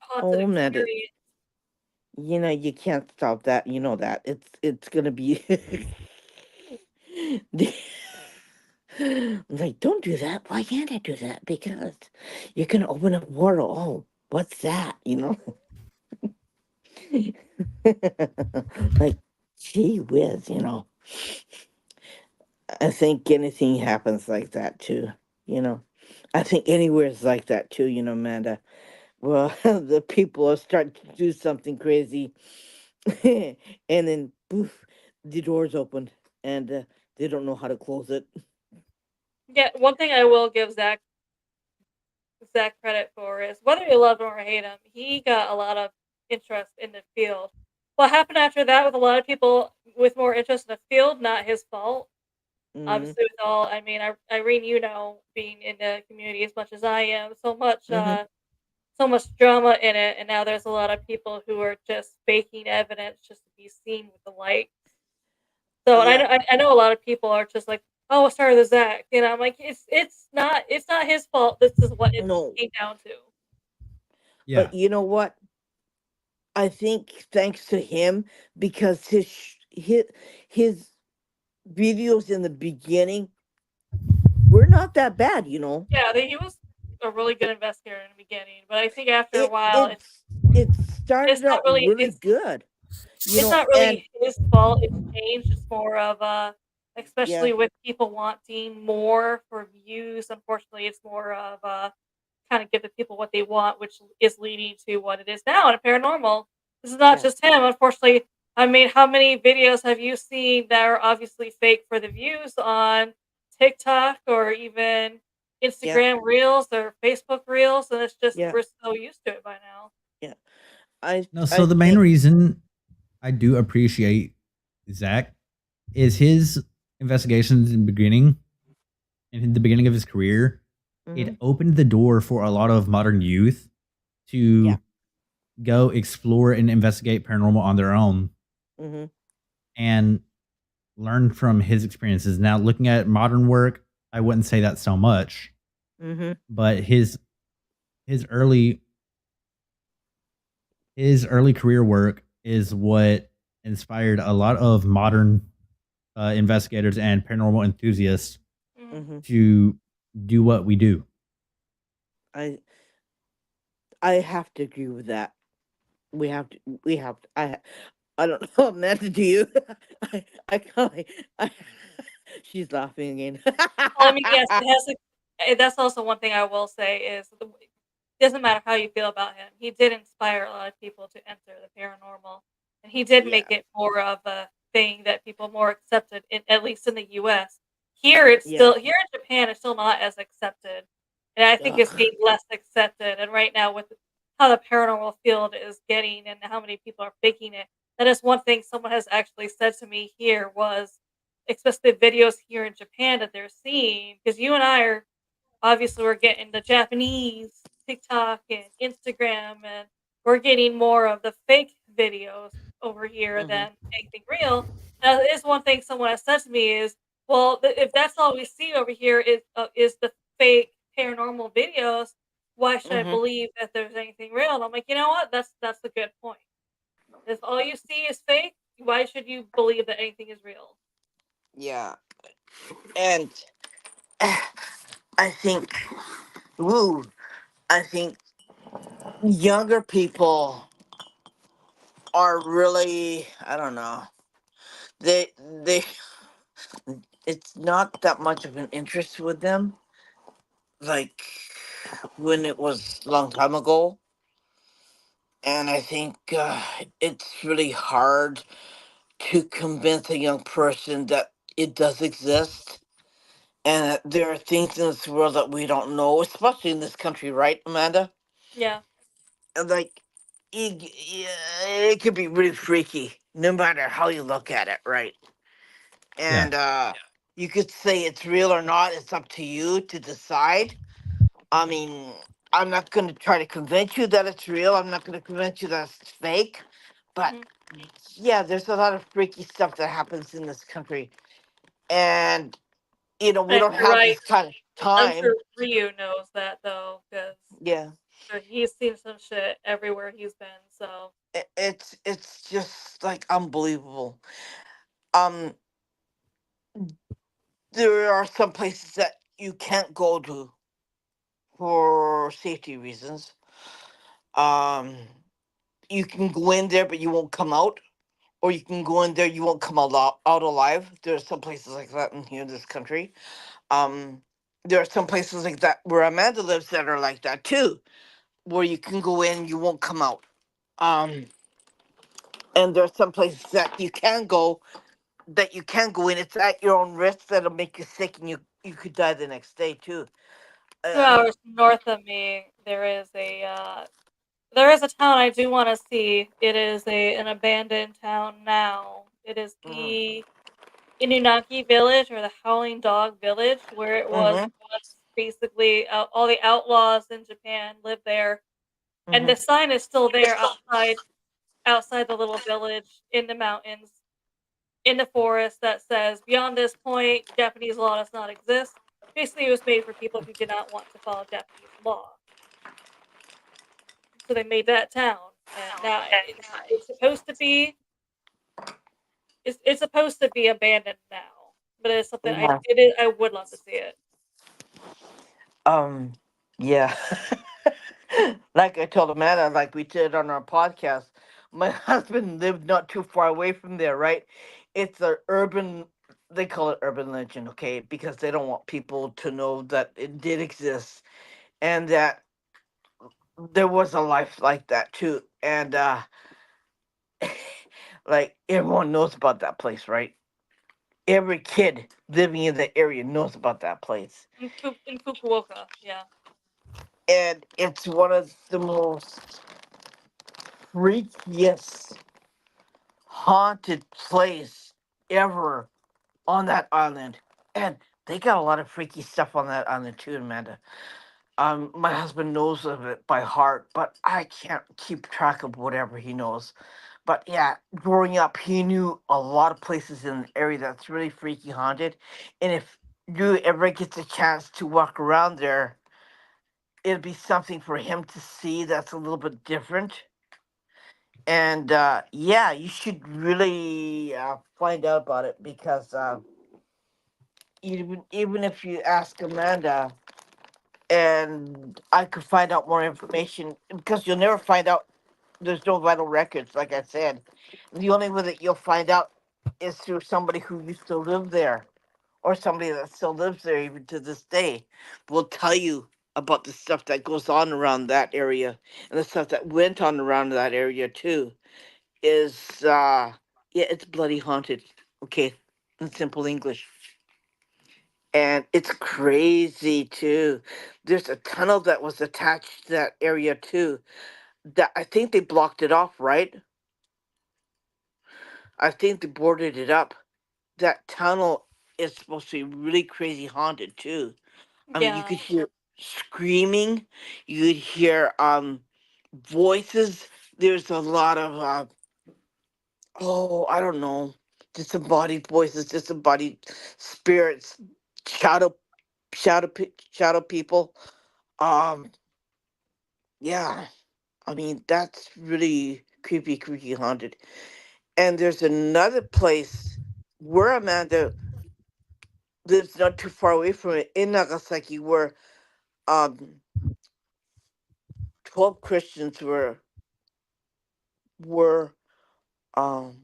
haunted Oh man, experience. you can't stop that. You know that it's gonna be. I'm like, don't do that. Why can't I do that? Because you're gonna open a portal. Oh, what's that? Like, gee whiz. I think anything happens like that too. You know, I think anywhere is like that too. Amanda. Well, the people will start to do something crazy, and then poof, the doors opened, and they don't know how to close it. Yeah, one thing I will give Zach credit for is whether you love him or hate him, he got a lot of interest in the field. What happened after that with a lot of people with more interest in the field, not his fault. Mm-hmm. Obviously, with all, I mean, Irene, being in the community as much as I am, Mm-hmm. so much drama in it, and now there's a lot of people who are just faking evidence just to be seen with the light. So, and Yeah. I know a lot of people are just like, "Oh, it started with Zach," I'm like, it's not his fault. This is what it No, came down to. Yeah. but you know what? I think thanks to him, because his videos in the beginning were not that bad. Yeah, he was a really good investigator in the beginning, but I think after a It while, it it's started not out really really good. it's not And really his fault. It's changed. It's more of yeah, especially with people wanting more for views. Unfortunately, it's more of kind of give the people what they want, which is leading to what it is now in a paranormal. This is not yeah, just him. Unfortunately, I mean, how many videos have you seen that are obviously fake for the views on TikTok or even yeah, Instagram Reels or Facebook Reels? And it's just yeah, we're so used to it by now. yeah. I No, I so the main think. reason I do appreciate Zach is his investigations in the beginning of his career. Hmm. It opened the door for a lot of modern youth Yeah. to go explore and investigate paranormal on their own Hmm. and learn from his experiences. Now, looking at modern work, I wouldn't say that so much, Hmm. but his early his early career work is what inspired a lot of modern investigators and paranormal enthusiasts Mhm. Hmm. to do what we do. I I have to agree with that. We have to. I don't know, Amanda. Do you? I can't. I, she's laughing again. Well, I mean, yes, it has. That's also one thing I will say is doesn't matter how you feel about him. He did inspire a lot of people to enter the paranormal, and he did Yeah. make it more of a thing that people more accepted, at least in the U.S. Here, it's Yeah. still here in Japan, it's still not as accepted, and I think it's Ugh. getting less accepted. And right now, with how the paranormal field is getting and how many people are faking it, that is one thing someone has actually said to me here was, especially the videos here in Japan that they're seeing, because you and I are obviously we're getting the Japanese TikTok and Instagram, and we're getting more of the fake videos over here Mhm. than anything real. That is one thing someone has said to me is Well, if that's all we see over here is the fake paranormal videos, why should I Mm-hmm. believe that there's anything real? And I'm like, you know what? That's a good point. If all you see is fake, why should you believe that anything is real? Yeah, and I think, woo, I think younger people are really, I don't know, they it's not that much of an interest with them, like when it was a long time ago. And I think it's really hard to convince a young person that it does exist and that there are things in this world that we don't know, especially in this country, right, Amanda? Yeah. And, like, it could be really freaky no matter how you look at it, right? Yeah. And you could say it's real or not, it's up to you to decide. I mean, I'm not going to try to convince you that it's real, I'm not going to convince you that it's fake, but Hmm. yeah, there's a lot of freaky stuff that happens in this country. And, we I'm don't sure, have right? this kind of I'm time. sure Ryu knows that though, because Yeah. he's seen some shit everywhere he's been. So It's just like unbelievable. Um, there are some places that you can't go to for safety reasons. Um, you can go in there, but you won't come out, or you can go in there, you won't come out alive. There are some places like that in here in this country. Um, there are some places like that where Amanda lives that are like that too, where you can go in, you won't come out. Um, and there are some places that you can go in. It's at your own risk that'll make you sick, and you could die the next day too. 2 I mean, hours north of me, there is a town I do want to see. It is an abandoned town now. It is mhm, the Inunaki village or the Howling Dog village, where it was mhm, once basically all the outlaws in Japan lived there, and mhm, the sign is still there outside the little village in the mountains in the forest that says beyond this point Japanese law does not exist. Basically, it was made for people who did not want to follow Japanese law, so they made that town, and now it's supposed to be it's supposed to be abandoned now, but it's something yeah. I would love to see it. Um, yeah. Like I told Amanda, like we did on our podcast, my husband lived not too far away from there, right? It's a urban, they call it urban legend, okay, because they don't want people to know that it did exist and that there was a life like that too. And like everyone knows about that place, right? Every kid living in the area knows about that place. In Fukuoka, yeah. And it's one of the most freakiest haunted place ever on that island. And they got a lot of freaky stuff on that island too, Amanda. My husband knows of it by heart, but I can't keep track of whatever he knows. But yeah, growing up, he knew a lot of places in the area that's really freaky haunted. And if you ever get the chance to walk around there, it'd be something for him to see that's a little bit different. And yeah, you should really find out about it because even if you ask Amanda, and I could find out more information because you'll never find out. There's no vital records, like I said. The only way that you'll find out is through somebody who used to live there or somebody that still lives there even to this day will tell you about the stuff that goes on around that area and the stuff that went on around that area too. Is yeah, it's bloody haunted. Okay, in simple English. And it's crazy too. There's a tunnel that was attached to that area too. That I think they blocked it off, right? I think they boarded it up. That tunnel is supposed to be really crazy haunted too. I mean, you Yeah. could hear screaming, you could hear voices. There's a lot of oh, I don't know. disembodied voices, disembodied spirits, shadow shadow people. Um, yeah, I mean that's really creepy, haunted. And there's another place where Amanda lives, not too far away from it, in Nagasaki, where um 12 Christians were um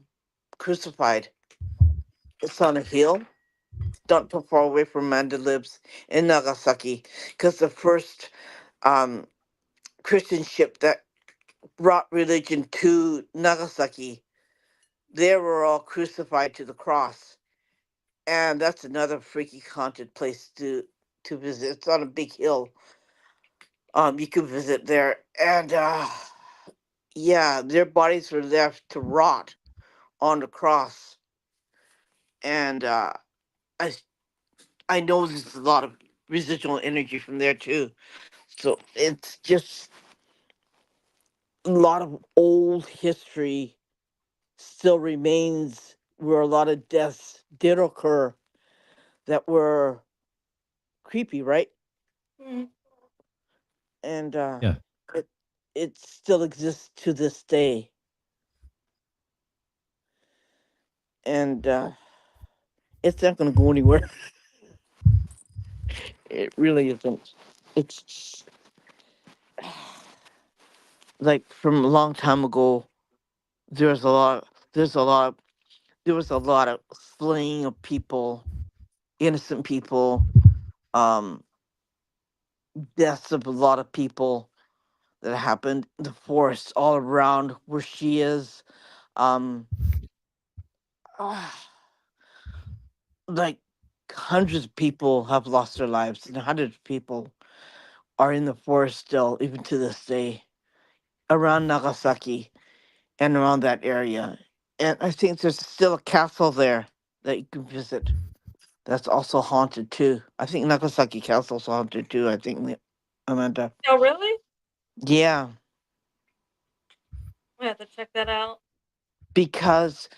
crucified. It's on a hill, not too far away from Amanda lives, in Nagasaki, because the first um Christian ship that brought religion to Nagasaki, they were all crucified to the cross. And that's another freaky haunted place to visit. It's on a big hill. You can visit there, and yeah, their bodies were left to rot on the cross. And I s- I know there's a lot of residual energy from there too. So it's just a lot of old history still remains where a lot of deaths did occur that were creepy, right? Mm. And Yeah. it it still exists to this day. And it's not going to go anywhere. It really isn't. It's like from a long time ago. There's a lot. There's a lot. There was a lot of slaying of people, innocent people, um, deaths of a lot of people that happened in the forest all around where she is. Um, ah, like hundreds of people have lost their lives, and hundreds of people are in the forest still, even to this day, around Nagasaki and around that area. And I think there's still a castle there that you can visit. That's also haunted too. I think Nagasaki Castle's haunted too. I think Amanda. Oh, really? Yeah, We have to check that out. because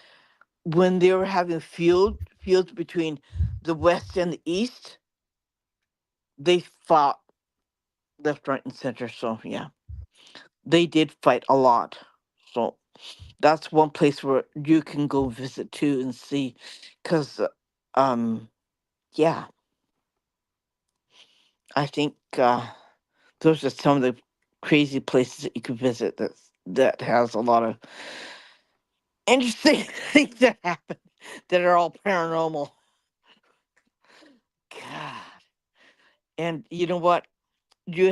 when they were having fields between the west and the east, they fought left, right, and center. So yeah, they did fight a lot. So that's one place where you can go visit too and see, because um yeah, I think those are some of the crazy places that you could visit that has a lot of interesting things that happen that are all paranormal. God. And you know what? You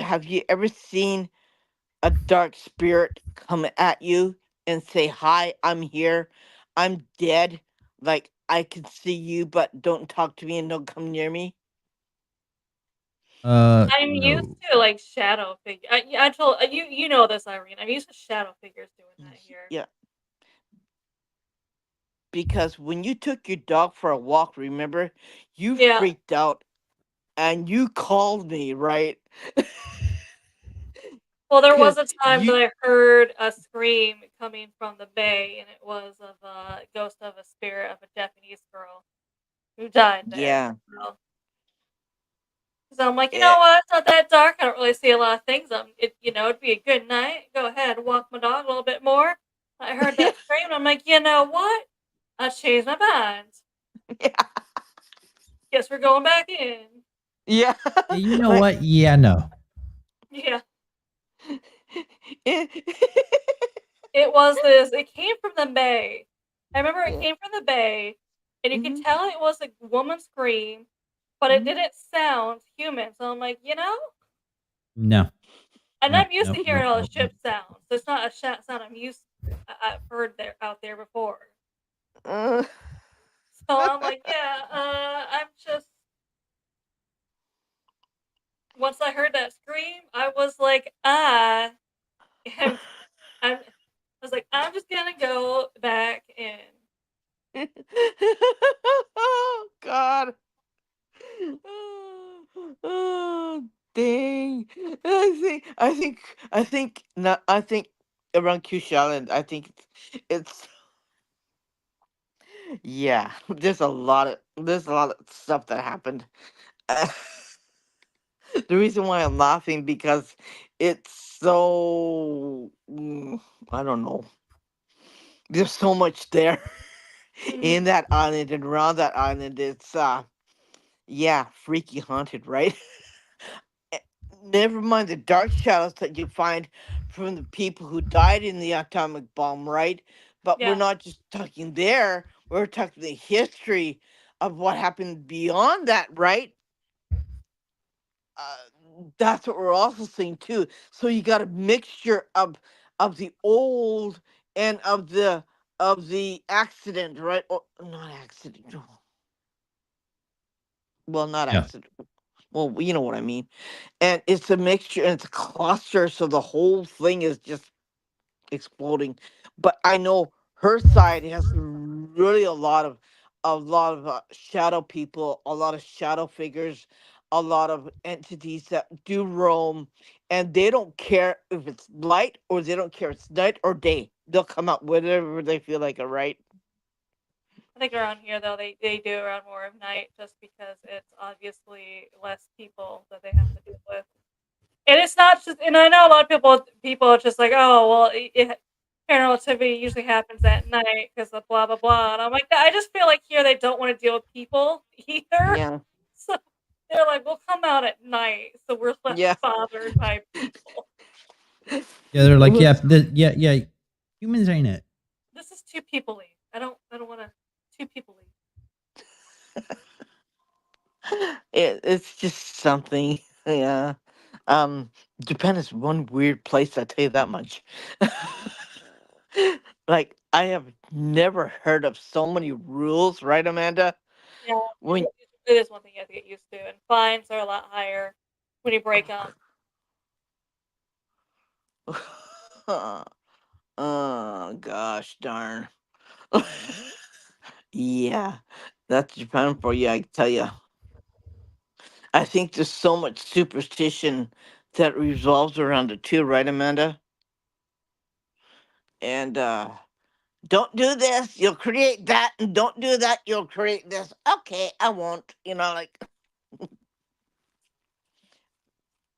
ever seen a dark spirit come at you and say, "Hi, I'm here. I'm dead. Like I can see you, but don't talk to me and don't come near me." I'm used No. to like shadow figure. I told you, you know this, Irene. I'm used to shadow figures doing that here. Yeah, because when you took your dog for a walk, remember, you Yeah. freaked out and you called me, right? Well, there was Cuz a time that you I heard a scream coming from the bay, and it was of a ghost of a spirit of a Japanese girl who died there. yeah. So I'm like, you know Eh, what? It's not that dark. I don't really see a lot of things. It'd be a good night. Go ahead, walk my dog a little bit more. I heard that scream. And I'm like, you know what? I changed my mind. yeah. Guess we're going back in. Yeah. You know Like what? Yeah, no. Yeah. eh, It was this. It came from the bay. I remember it yeah. came from the bay, and you could Mhm. tell it was a woman's scream, but it Mhm. didn't sound human. So I'm like, No. and Nope. I'm used Nope. to hearing Nope. all the Nope. Nope. ship sounds. It's not a sound I've heard there out there before. Uh, So I'm like, yeah, I'm just. Once I heard that scream, I was like, am. I was like, I'm just gonna go back in. oh God. Oh, dang. Not, I think around Cush Island, I think it's Yeah, there's a lot of stuff that happened. The reason why I'm laughing because it's so I don't know. There's so much there Mhm. in that island and around that island. It's yeah, freaky haunted, right? Eh, Never mind the dark shadows that you find from the people who died in the atomic bomb, right? But we're Yeah, not just talking there. We're talking the history of what happened beyond that, right? That's what we're also seeing too. So you got a mixture of the old and of the accident, right? Or not accident. Well, not Yeah. accident. Well, you know what I mean. And it's a mixture and it's a cluster, so the whole thing is just exploding. But I know her side has really a lot of shadow people, a lot of shadow figures, a lot of entities that do roam, and they don't care if it's light or they don't care if it's night or day. They'll come out whenever they feel like it, right? I think around here though they do around more of night just because it's obviously less people that they have to deal with. And it's not just, and I know a lot of people are just like, oh well, paranormal activity usually happens at night because of blah blah blah, and I'm like, I just feel like here they don't want to deal with people either, Yeah, so they're like, we'll come out at night, so we're less yeah. bothered by people. Yeah, they're It like, yeah, was yeah, humans ain't it. This is two people leave. I don't want to two people leave. it's just something. Yeah. Um, Japan is one weird place, I tell you that much. Like I have never heard of so many rules, right, Amanda? Yeah, When it is one thing you have to get used to, and fines are a lot higher when you break them. oh gosh darn. Yeah, that's Japan for you, I tell you. I think there's so much superstition that revolves around it too, right, Amanda? And don't do this, you'll create that, and don't do that, you'll create this. Okay, I won't. Like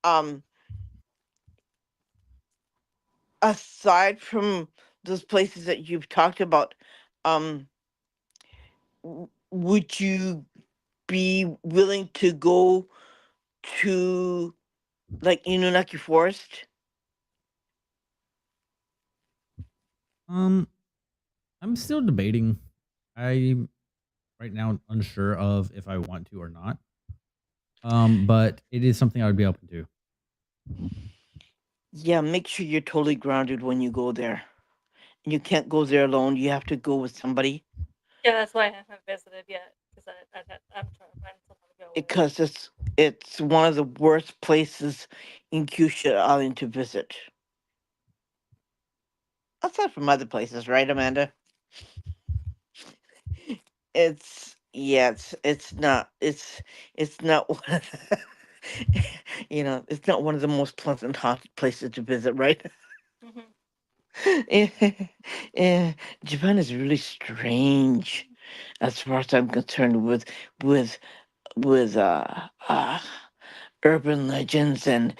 um aside from those places that you've talked about, um would you be willing to go to like Inunaki Forest? Um, I'm still debating. I'm right now unsure of if I want to or not. But it is something I would be open to. Yeah, make sure you're totally grounded when you go there. You can't go there alone. You have to go with somebody Yeah, that's why I haven't visited yet because I'm trying to find someone to go with. because it's one of the worst places in Kyushu Island to visit. Aside from other places, right, Amanda? It's not one of it's not one of the most pleasant haunted places to visit, right? Hmm. Eh, eh, Japan is really strange as far as I'm concerned with with urban legends and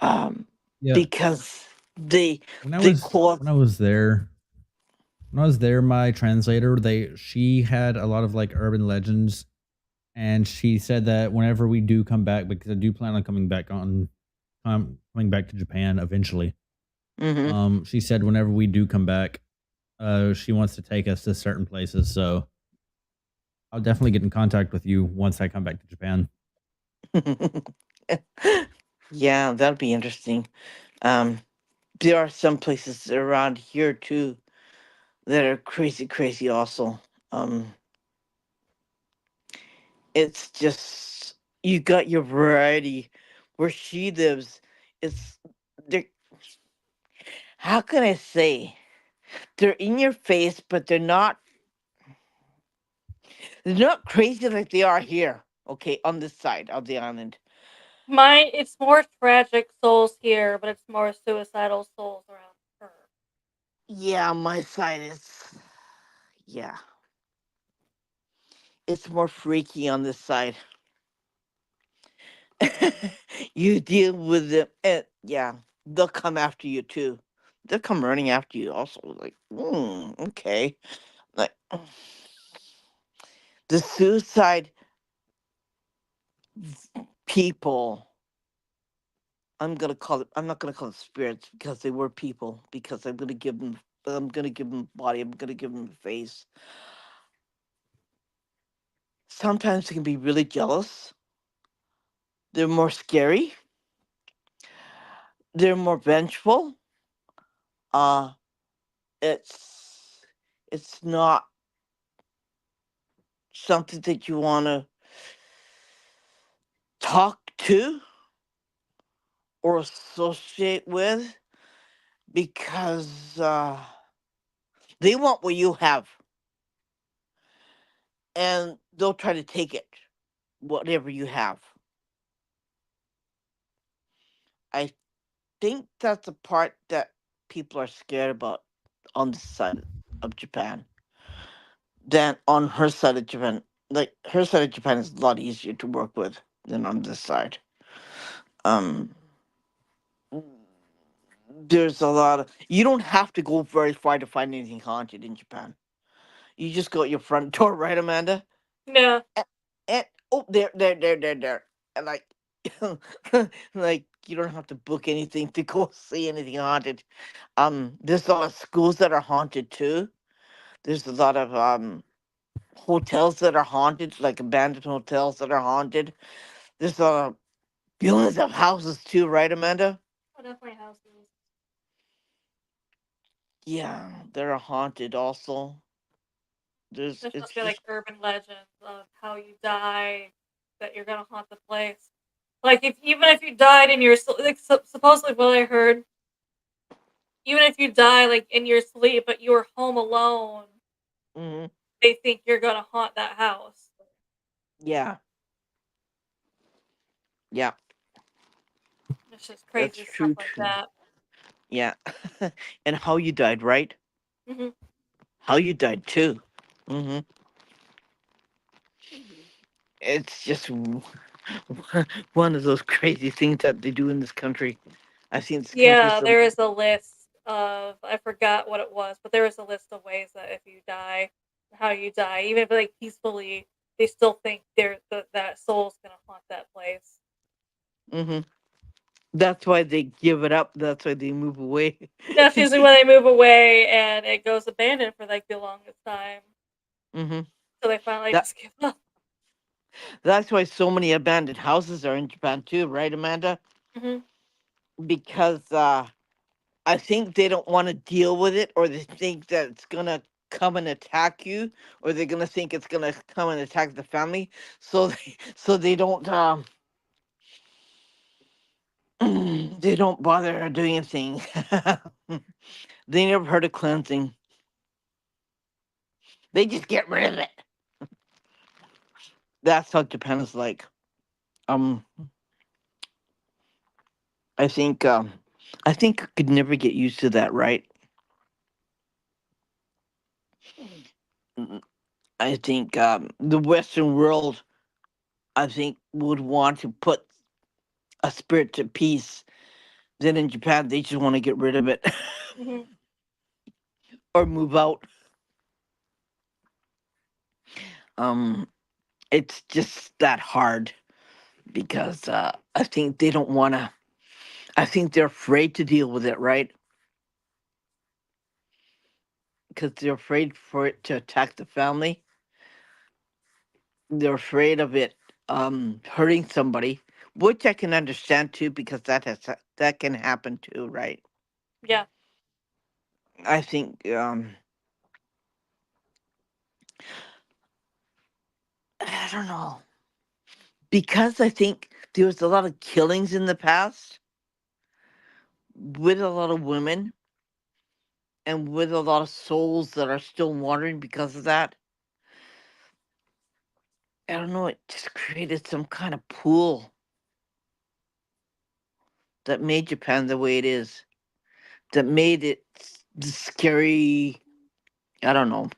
um Yeah, because they when I they was call when I was there, my translator, they she had a lot of like urban legends, and she said that whenever we do come back, because I do plan on coming back to Japan eventually. hmm She said whenever we do come back, she wants to take us to certain places. So I'll definitely get in contact with you once I come back to Japan. yeah, that'll be interesting. um there are some places around here too that are crazy crazy also. um it's just you got your variety where she lives. It's they're how can I say, they're in your face, but they're not crazy like they are here, okay, on this side of the island. It's more tragic souls here, but it's more suicidal souls around her. Yeah, my side is Yeah, it's more freaky on this side. You deal with them, and yeah, they'll come after you too. They'll come running after you. Also, like, okay, like the suicide people. I'm gonna call it. I'm not gonna call it spirits because they were people. Because I'm gonna give them. I'm gonna give them body. I'm gonna give them a face. Sometimes they can be really jealous. They're more scary. They're more vengeful. Uh it's it's not something that you want to talk to or associate with because they want what you have and they'll try to take it, whatever you have. I think that's the part that people are scared about on this side of Japan than on her side of Japan. Like her side of Japan is a lot easier to work with than on this side. Um, there's a lot of you don't have to go very far to find anything haunted in Japan. You just go at your front door, right, Amanda? Yeah. And, and oh, there, and like, like you don't have to book anything to go see anything haunted. There's a lot of schools that are haunted too. There's a lot of hotels that are haunted, like abandoned hotels that are haunted. There's a lot of buildings of houses too, right, Amanda? Oh, definitely houses. Yeah, they're haunted also. There's It's supposed to be like just urban legends of how you die, that you're gonna haunt the place. Like if even if you died in your like supposedly what I heard, even if you die like in your sleep, but you were home alone, hmm they think you're gonna haunt that house. yeah, yeah, It's just that's crazy stuff true like too. that. Yeah, and how you died, right? Hmm. How you died too. hmm It's just one of those crazy things that they do in this country. I've seen this country Yeah, some. there is a list of I forgot what it was, but there is a list of ways that if you die, how you die, even if like peacefully, they still think that soul's gonna haunt that place. hmm That's why they give it up. That's why they move away. That's usually when they move away and it goes abandoned for like the longest time. hmm So they finally That just give up. that's why so many abandoned houses are in Japan too, right, Amanda? Hmm. Because I think they don't want to deal with it, or they think that it's gonna come and attack you, or they're gonna think it's gonna come and attack the family. So they don't they don't bother doing anything. They never heard of cleansing. They just get rid of it. That's how Japan is like. Um, I think I think I could never get used to that, right? Mm, I think the Western world, I think, would want to put a spirit to peace. Then in Japan, they just want to get rid of it Hmm. or move out. Um, it's just that hard because I think they don't want to. I think they're afraid to deal with it, right? Because they're afraid for it to attack the family. They're afraid of it hurting somebody, which I can understand too, because that can happen too, right? Yeah. I think I don't know, because I think there was a lot of killings in the past with a lot of women and with a lot of souls that are still wandering because of that. I don't know, it just created some kind of pool that made Japan the way it is, that made it scary. I don't know.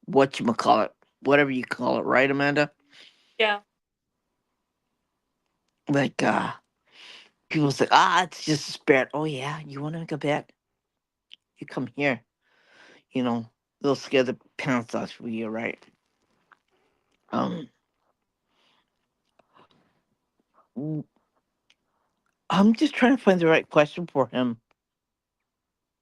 whatchamacallit, whatever you call it, right, Amanda? Yeah. Like, people say, it's just a spirit. Oh, yeah, you want to make a bet? You come here. You know, they'll scare the pants off of you, right? Um, w- I'm just trying to find the right question for him.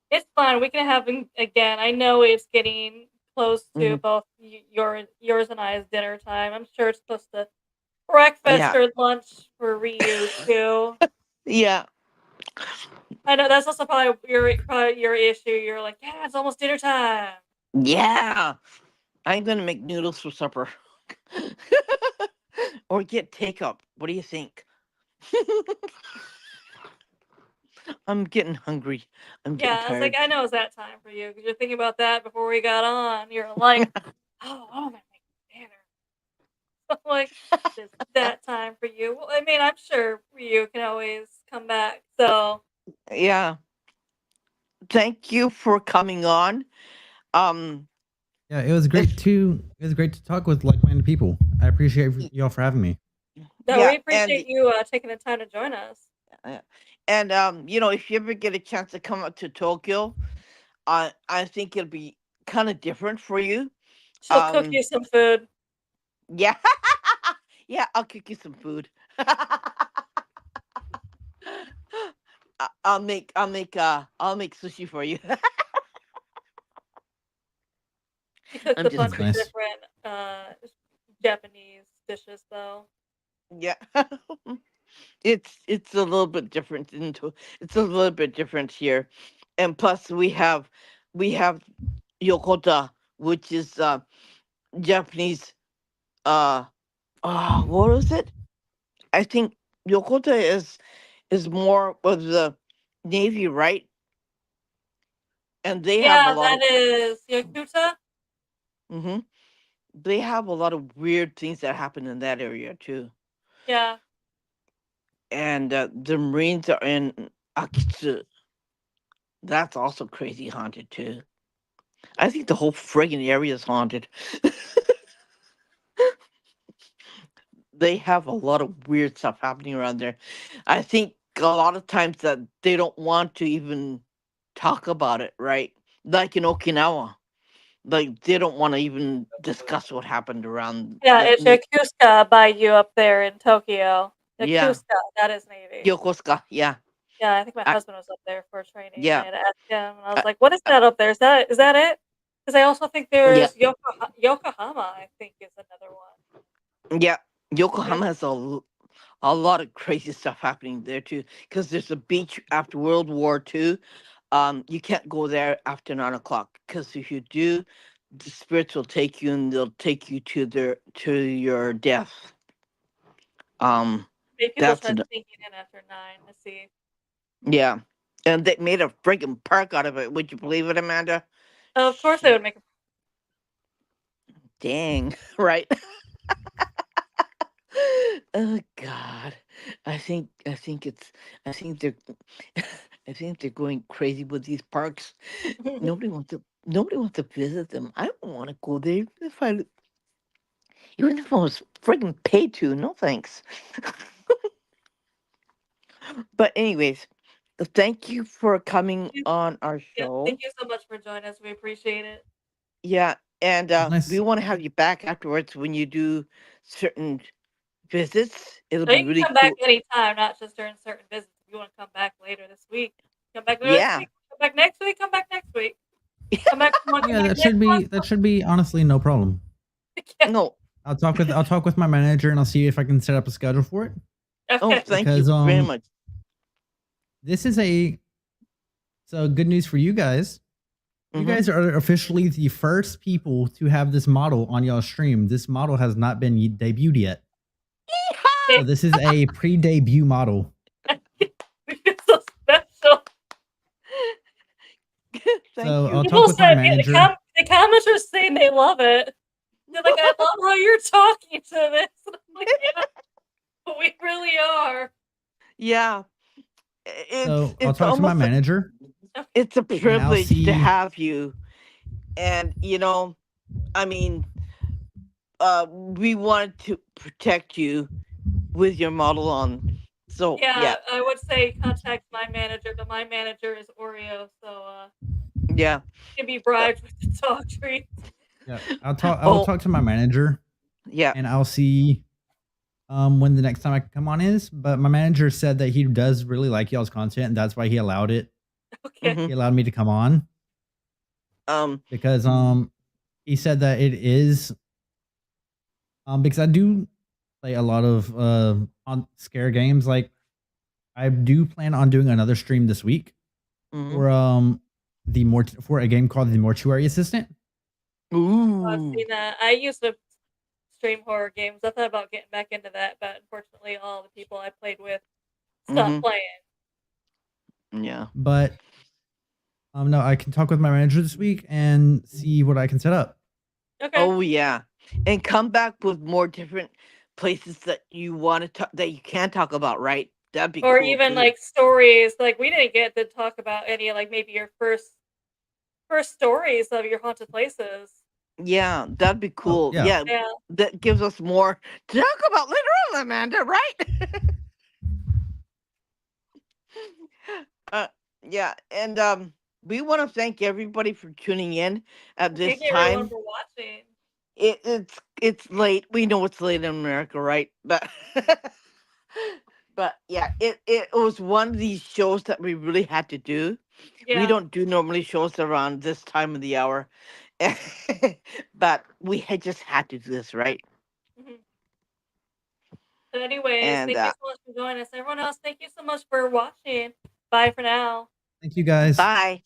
It's fine. We can have him again. I know it's getting close to Hmm. both yours and I's dinner time. I'm sure it's close to breakfast Yeah, or lunch for Ryu too. yeah, I know that's also probably your issue. You're like, yeah, it's almost dinner time. yeah. I'm gonna make noodles for supper, or get takeout. What do you think? I'm getting hungry. I'm getting Yeah, I was like, tired. I know it's that time for you because you're thinking about that before we got on. You're like, oh, I'm gonna make dinner. I'm like, it's that time for you. Well, I mean, I'm sure Ryu can always come back. So Yeah. Thank you for coming on. Um. Yeah, it was great If to talk with like-minded people. I appreciate y'all for having me. no, we yeah, appreciate you taking the time to join us. uh, if you ever get a chance to come up to Tokyo, I think it'll be kind of different for you. She'll cook Um. you some food. Yeah. Yeah. I'll cook you some food. I'll make sushi for you. She cooks I'm a just bunch Sounds of kidding. nice. different Japanese dishes, though. Yeah. It's a little bit different it's a little bit different here. And plus we have yokota, which is Japanese, uh what was it? I think yokota is more of the navy, right? And they have a Yeah, lot that of is Yakuta. hmm they have a lot of weird things that happen in that area too. Yeah, And the marines are in Akitsu. That's also crazy haunted too. I think the whole friggin' area is haunted. They have a lot of weird stuff happening around there. I think a lot of times that they don't want to even talk about it, right? Like in Okinawa, like they don't want to even discuss what happened around. yeah, Like, it's Yokosuka by you up there in Tokyo. yeah, Yokosuka, that is Navy. Yokosuka, yeah, Yeah, I think my I, husband was up there for training. I yeah, had to ask him, and I was uh, like, "What is uh, that up there? Is that it?" Because I also think yeah, there's Yokohama. I think is another one. yeah. There's, Yokohama has a lot of crazy stuff happening there too. Because there's a beach after World War II. You can't go there after 9 o'clock because if you do, the spirits will take you and they'll take you to your death. Um, maybe people that's start an, sneaking in after 9 to see. yeah, and they made a freaking park out of it. Would you believe it, Amanda? Oh, of course, they would make. Dang, right? Oh God, I think they're I think they're going crazy with these parks. Nobody wants to visit them. I don't want to go there even if I was friggin' paid to. No thanks. But anyways, thank you for coming on our Yeah, thank show. you so much for joining us. We appreciate it. Yeah, and It was we nice. want to have you back afterwards when you do certain visits. It'll So you be can really come back cool. anytime, not just during certain visits. If you want to come back later this week, come back next Yeah. week. Come back next week. Come back next week. Come back. Want to come Yeah, back next that should be honestly no problem. month? Yeah. No. I'll talk with my manager and I'll see if I can set up a schedule for it. Oh, Okay. thank Because you very much. this is a so good news for you guys. You Mm-hmm. guys are officially the first people to have this model on y'all stream. This model has not been debuted yet. So this is a pre-debut model. It's so special. Thank So I'll you. talk People with my said manager. the comments are saying they love it. They're like, I love how you're talking to this. And I'm like, yeah, we really are. Yeah. So I'll It's talk to my almost manager it's a and I'll privilege to see. have you. And I mean, we wanted to protect you with your model on. So Yeah, yeah, I would say contact my manager, but my manager is Oreo, so yeah. can be Uh, bribed with the dog treats. Yeah, I will oh talk to my manager yeah. and I'll see when the next time I can come on is. But my manager said that he does really like y'all's content and that's why he allowed it. Okay. hmm He allowed me to come on Um. because he said that it is because I do play a lot of on scare games. Like I do plan on doing another stream this week mhm. for for a game called the Mortuary Assistant. I've Ooh. seen that. I used to stream horror games. I thought about getting back into that, but unfortunately, all the people I played with stopped hmm playing. Yeah. But no, I can talk with my manager this week and see what I can set up. Okay. Oh yeah. And come back with more different places that you want to talk that you can talk about, right? That'd be Or cool even too. like stories. Like we didn't get to talk about any like maybe your first stories of your haunted places. Yeah, that'd be Oh cool. yeah, Yeah, Yeah. that gives us more to talk about later on, Amanda, right? uh, yeah, and we want to thank everybody for tuning in at this Thank you everyone time. for watching. It's late. We know it's late in America, right? But but yeah, it was one of these shows that we really had to do. We Yeah. don't do normally shows around this time of the hour, but we had just had to do this, right? Mhm. So anyways, And thank you so much for joining us. Everyone else, thank you so much for watching. Bye for now. thank you guys. bye.